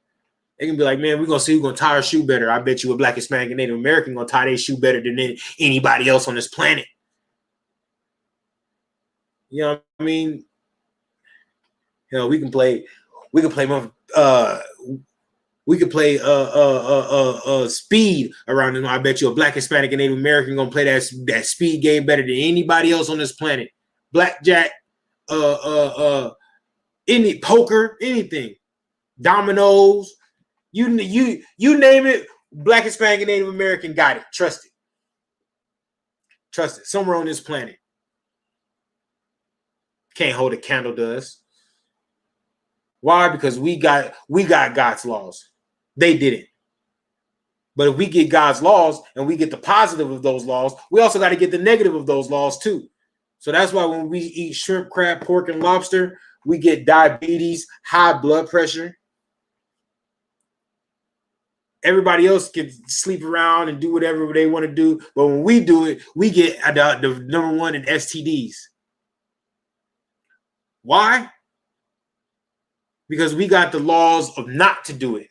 They can be like, man, we're going to see who's going to tie our shoe better. I bet you a Black, Hispanic, and Native American going to tie their shoe better than anybody else on this planet. You know what I mean? Hell, we can play speed around them. I bet you a Black, Hispanic, and Native American gonna play that speed game better than anybody else on this planet. Blackjack, any poker, anything, dominoes, you name it. Black, Hispanic, and Native American got it. Trust it. Trust it. Somewhere on this planet. Can't hold a candle to us. Why? Because we got God's laws. They didn't. But if we get God's laws and we get the positive of those laws, we also got to get the negative of those laws too. So that's why when we eat shrimp, crab, pork, and lobster, we get diabetes, high blood pressure. Everybody else can sleep around and do whatever they want to do. But when we do it, we get the number one in STDs. Why? Because we got the laws of not to do it.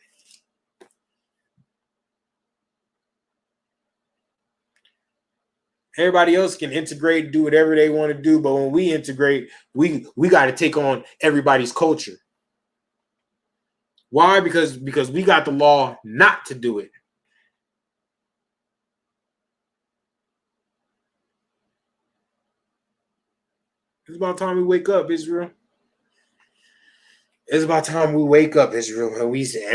Everybody else can integrate, do whatever they want to do, but when we integrate, we got to take on everybody's culture. Why? Because we got the law not to do it. It's about time we wake up, Israel. It's about time we wake up, Israel, and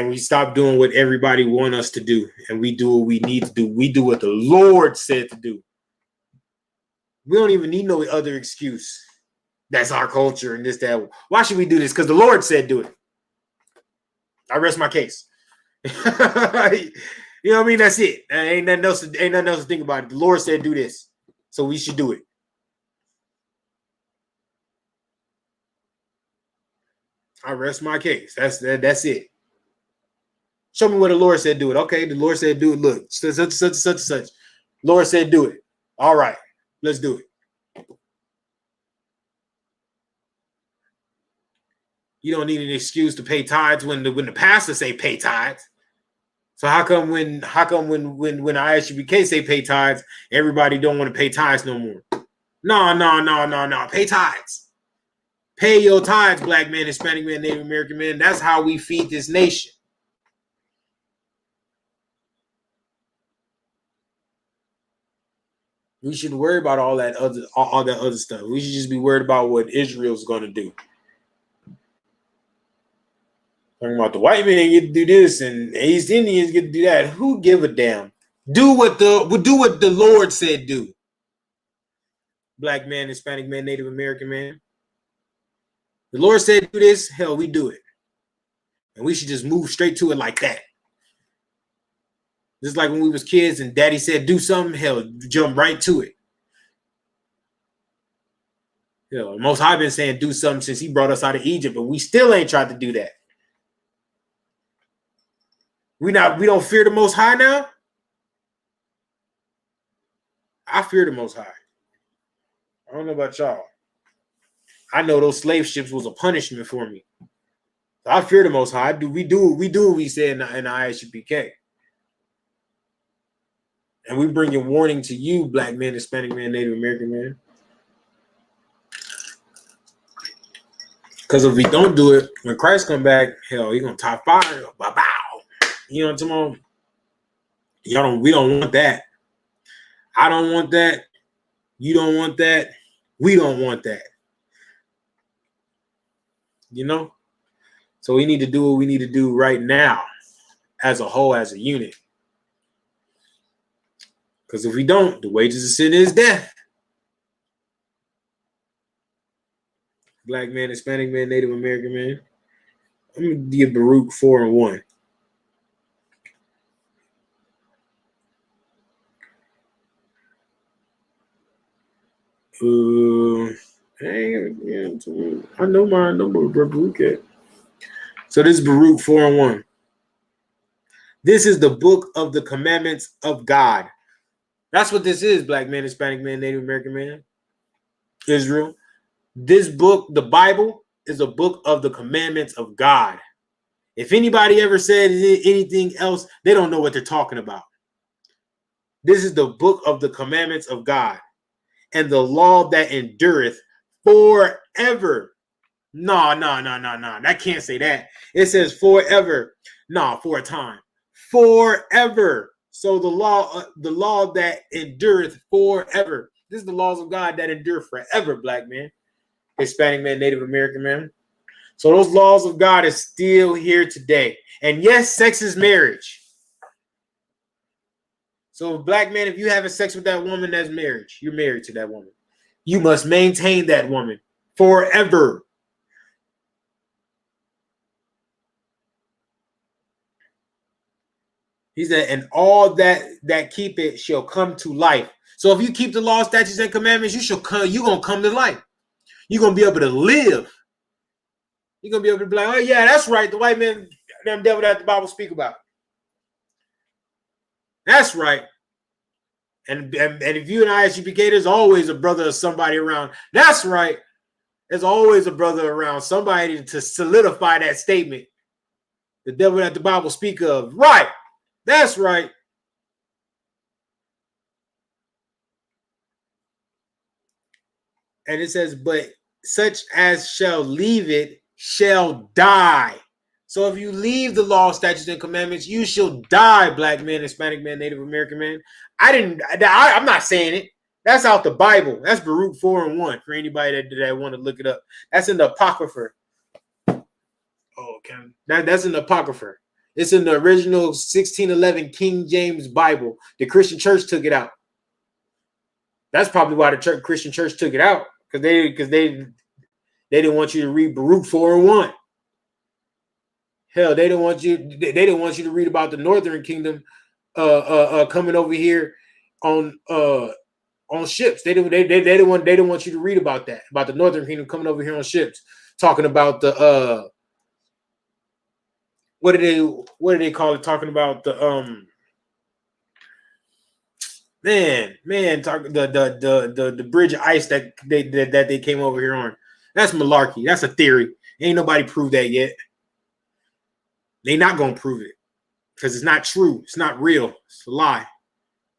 we stop doing what everybody want us to do, and we do what we need to do. We do what the Lord said to do. We don't even need no other excuse. That's our culture and this, that. Why should we do this? Because the Lord said do it. I rest my case. You know what I mean? That's it. Ain't nothing else to think about. The Lord said do this, so we should do it. I rest my case. That's it. Show me where the Lord said do it. Okay, the Lord said do it. Look, such. Lord said do it. All right, let's do it. You don't need an excuse to pay tithes when the pastor say pay tithes. So how come when I.S.U.P.K say pay tithes, everybody don't want to pay tithes no more? No. Pay tithes. Pay your tithes, Black man, Hispanic man, Native American man. That's how we feed this nation. We should worry about all that other stuff. We should just be worried about what Israel's going to do. Talking about the white man get to do this and East Indians get to do that. Who give a damn? Do what the Lord said do. Black man, Hispanic man, Native American man. The Lord said do this. Hell, we do it, and we should just move straight to it like that. Just like when we was kids and Daddy said do something. Hell, jump right to it. Most High been saying do something since He brought us out of Egypt, but we still ain't tried to do that. We don't fear the Most High now. I fear the Most High. I don't know about y'all. I know those slave ships was a punishment for me. So I fear the Most High. We do what we say in the I.S.U.P.K. And we bring a warning to you, black man, Hispanic man, Native American man. Because if we don't do it, when Christ come back, hell, he's gonna top fire. Bow, bow. You know what I'm talking about? We don't want that. I don't want that. You don't want that. We don't want that. You know? So we need to do what we need to do right now as a whole, as a unit. Because if we don't, the wages of sin is death. Black man, Hispanic man, Native American man. I'm going to give Baruch 4:1. I know my number, Baruch. So this is Baruch 4:1. This is the book of the commandments of God. That's what this is, black man, Hispanic man, Native American man, Israel. This book, the Bible, is a book of the commandments of God. If anybody ever said anything else, they don't know what they're talking about. This is the book of the commandments of God and the law that endureth forever. No. That can't say that. It says forever. No, for a time. Forever. So the law that endureth forever. This is the laws of God that endure forever, black man, Hispanic man, Native American man. So those laws of God are still here today. And yes, sex is marriage. So black man, if you having sex with that woman, that's marriage. You're married to that woman. You must maintain that woman forever. He said, and all that keep it shall come to life. So if you keep the law, statutes, and commandments, you're gonna come to life. You're gonna be able to live. You're gonna be able to be like, oh yeah, that's right. The white man, them devil that the Bible speak about. That's right. And if you and I.S.U.P.K, there's always a brother or somebody around. That's right. There's always a brother around, somebody to solidify that statement. The devil that the Bible speak of. Right. That's right. And it says, but such as shall leave it shall die. So if you leave the law, statutes, and commandments, you shall die, black man, Hispanic man, Native American man. I'm not saying it. That's out the Bible. That's Baruch 4:1 for anybody that want to look it up. That's in the Apocrypha. Oh, okay. That's in the Apocrypha. It's in the original 1611 King James Bible. The Christian church took it out. That's probably why the Christian church took it out, because they didn't want you to read Baruch 4:1. Hell, they didn't want you to read about the Northern Kingdom coming over here on ships. They didn't want you to read about that, about the Northern Kingdom coming over here on ships, talking about the what do they call it? Talking about the the bridge of ice that they came over here on. That's malarkey. That's a theory. Ain't nobody proved that yet. They not gonna prove it because it's not true. It's not real. It's a lie.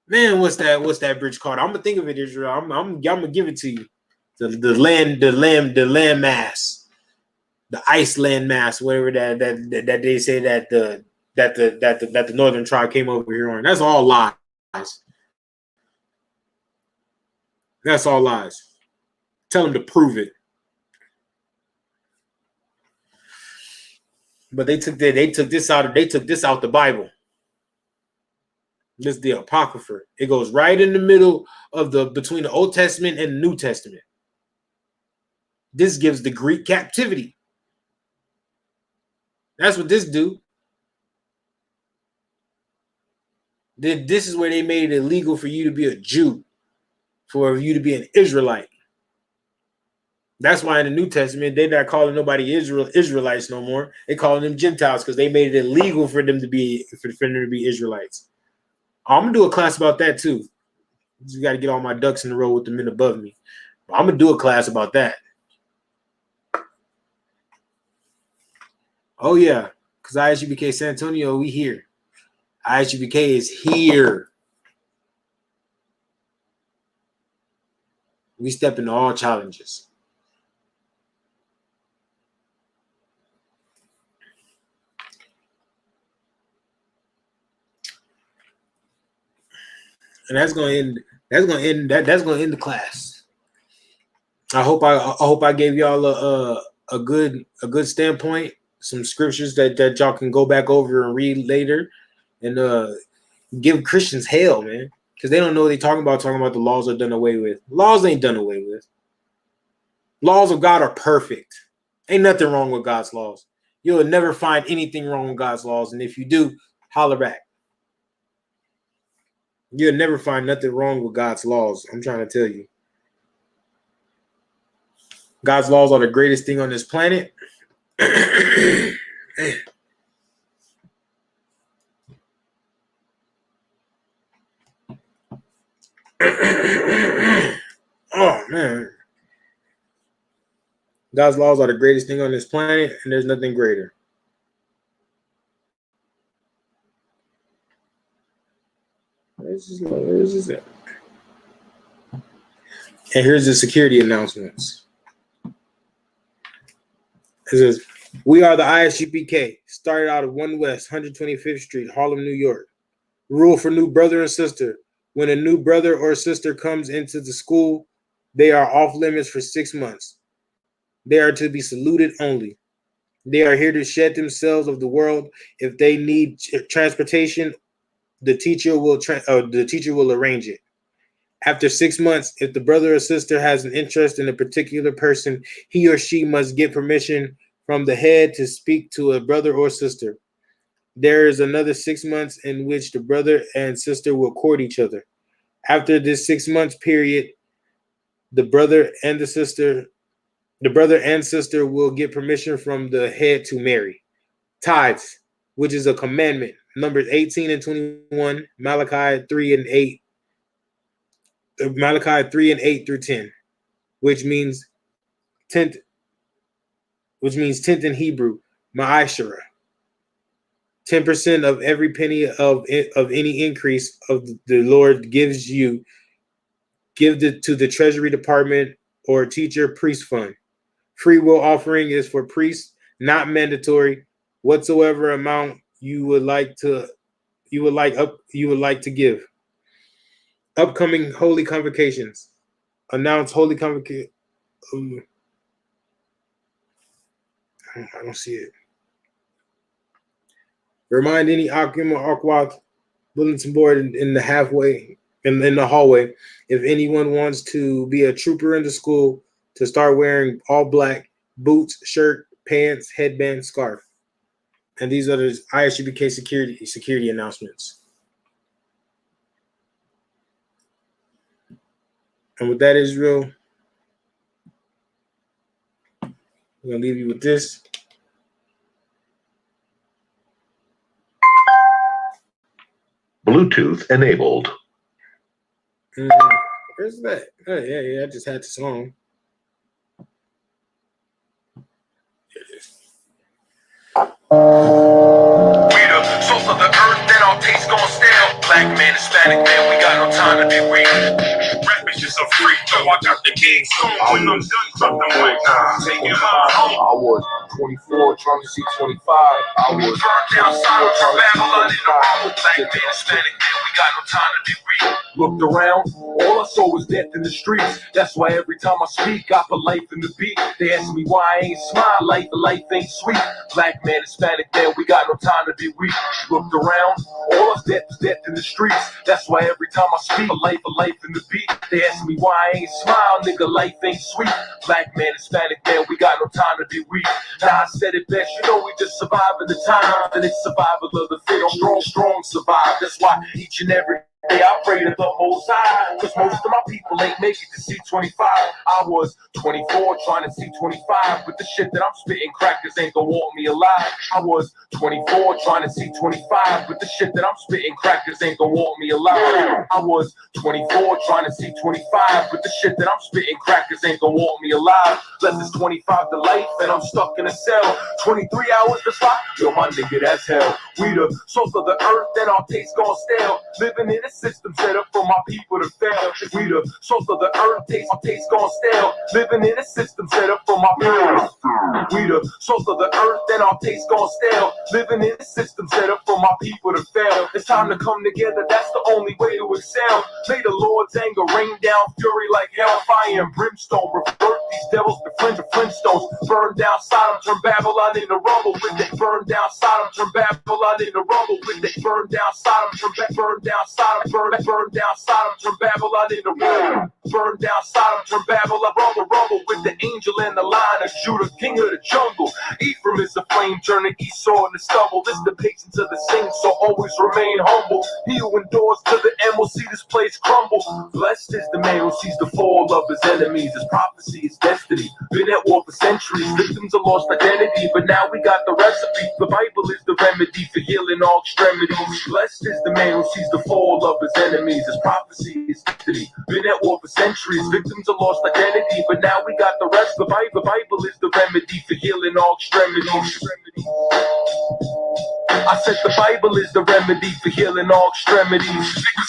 Man, what's that bridge called? I'm gonna think of it, Israel. I'm gonna give it to you. The land mass, the ice land mass, whatever that they say that the northern tribe came over here on. That's all lies. That's all lies. Tell them to prove it. But they took this out the Bible. This is the Apocrypha. It goes right in the middle of between the Old Testament and the New Testament. This gives the Greek captivity. That's what this do. This is where they made it illegal for you to be a Jew, for you to be an Israelite. That's why in the New Testament, they're not calling nobody Israelites no more. They calling them Gentiles because they made it illegal for them to be Israelites. I'm gonna do a class about that too. You got to get all my ducks in a row with the men above me. I'm gonna do a class about that. Oh yeah, because I.S.U.P.K. San Antonio, we here. I.S.U.P.K. is here. We step into all challenges. And that's gonna end the class. I hope I gave y'all a good standpoint, some scriptures that y'all can go back over and read later, and give Christians hell, man, because they don't know what they're talking about the laws are done away with. Laws ain't done away with. Laws of God are perfect. Ain't nothing wrong with God's laws. You'll never find anything wrong with God's laws, and if you do, holler back. You'll never find nothing wrong with God's laws. I'm trying to tell you. God's laws are the greatest thing on this planet. Oh, man. God's laws are the greatest thing on this planet, and there's nothing greater. This is it. And here's the security announcements. It says, we are the I.S.U.P.K. Started out of 1 West, 125th Street, Harlem, New York. Rule for new brother and sister. When a new brother or sister comes into the school, they are off limits for 6 months. They are to be saluted only. They are here to shed themselves of the world. If they need transportation, the teacher will arrange it. After 6 months, if the brother or sister has an interest in a particular person, he or she must get permission from the head to speak to a brother or sister. There is another 6 months in which the brother and sister will court each other. After this 6 months period, the brother and sister will get permission from the head to marry. Tithes, which is a commandment, Numbers 18 and 21, Malachi 3 and 8 through 10, which means tenth in Hebrew, ma'ashara. 10% of every penny of any increase of the Lord gives you, give it to the Treasury Department or teacher priest fund. Free will offering is for priests, not mandatory. Whatsoever amount you would like to give. Upcoming holy convocations. Announce holy convocation. I don't see it. Remind any Akim or Akwat bulletin board in the hallway. If anyone wants to be a trooper in the school, to start wearing all black, boots, shirt, pants, headband, scarf. And these are the I.S.U.P.K. security announcements. And with that, Israel, I'm going to leave you with this. Bluetooth enabled. Where's that? Oh, yeah, I just had the song. Here it is. We the souls of the earth, then our taste gon' stale. Black man, Hispanic man, we got no time to be real. Rap is just a free throw. I got the game soon. When I'm done, drop them like taking my home. I was 24, trying to see 25. I was burned down silent from Babylon in the rumble. Black man, Hispanic man, we got no time to be real. Looked around, all I saw was death in the streets. That's why every time I speak, I put life in the beat. They ask me why I ain't smile, life ain't sweet. Black man, Hispanic man, we got no time to be weak. Looked around, all I death in the streets. That's why every time I speak, a life in the beat. They ask me why I ain't smile, nigga, life ain't sweet. Black man, Hispanic man, we got no time to be weak. Now I said it best, you know we just surviving the time, and it's survival of the fit. Strong survive. That's why each and every I pray to the Most High, cause most of my people ain't make it to see 25. I was 24 trying to see 25, but the shit that I'm spitting crackers ain't gonna want me alive. I was 24 trying to see 25, but the shit that I'm spitting crackers ain't gonna want me alive. I was 24 trying to see 25, but the shit that I'm spitting crackers ain't gonna want me alive. Less than 25 to life and I'm stuck in a cell. 23 hours to slot, yo my nigga that's hell. We the salt of the earth and our taste gone stale. Living in a system set up for my people to fail. We the salt of the earth, our taste gone stale. Living in a system set up for my people. We the salt of the earth and our taste gone stale. Living in a system set up for my people to fail. It's time to come together, that's the only way to excel. May the Lord's anger rain down fury like hellfire and brimstone. Revert these devils to Flintstones. Burn down Sodom, turn Babylon into rubble with it. Burn down Sodom, turn Babylon into rubble with it. Burn down Sodom, burn down Sodom, burn down Sodom, turn Babylon into rubble. Burn down Sodom, turn Babylon, rubble with the angel in the line of Judah, king of the jungle. Ephraim is the flame, turning Esau into stubble. This the patience of the saints, so always remain humble. He who endures to the end will see this place crumble. Blessed is the man who sees the fall of his enemies. His prophecy is destiny. Been at war for centuries. Victims of lost identity, but now we got the recipe. The Bible is the remedy for healing all extremities. Blessed is the man who sees the fall of his enemies. His prophecy is destiny. Been at war for centuries. Victims of lost identity, but now we got the rest. The Bible is the remedy for healing all extremities. I said the Bible is the remedy for healing all extremities.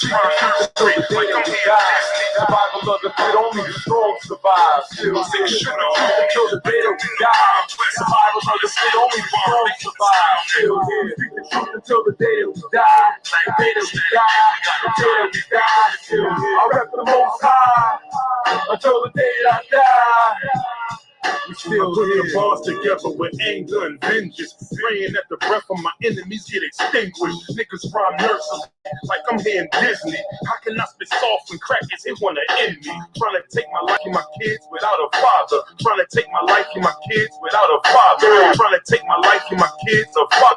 Until the day that we die. The Bible doesn't fit, only the strong survive. Still until the day that we die. The Bible doesn't fit, only the strong survive. Still here. Speak the truth until the day that we die. The day that we die. The day that we die. Still here. I rep the Most High until the day that I die. We still putting the bars together with anger and vengeance, praying that the breath of my enemies get extinguished. Niggas rhyme nurses like I'm here in Disney. How can I spit soft when crackers hit wanna end me? Trying to take my life and my kids without a father. Trying to take my life and my kids without a father. Trying to take my life and my kids a father.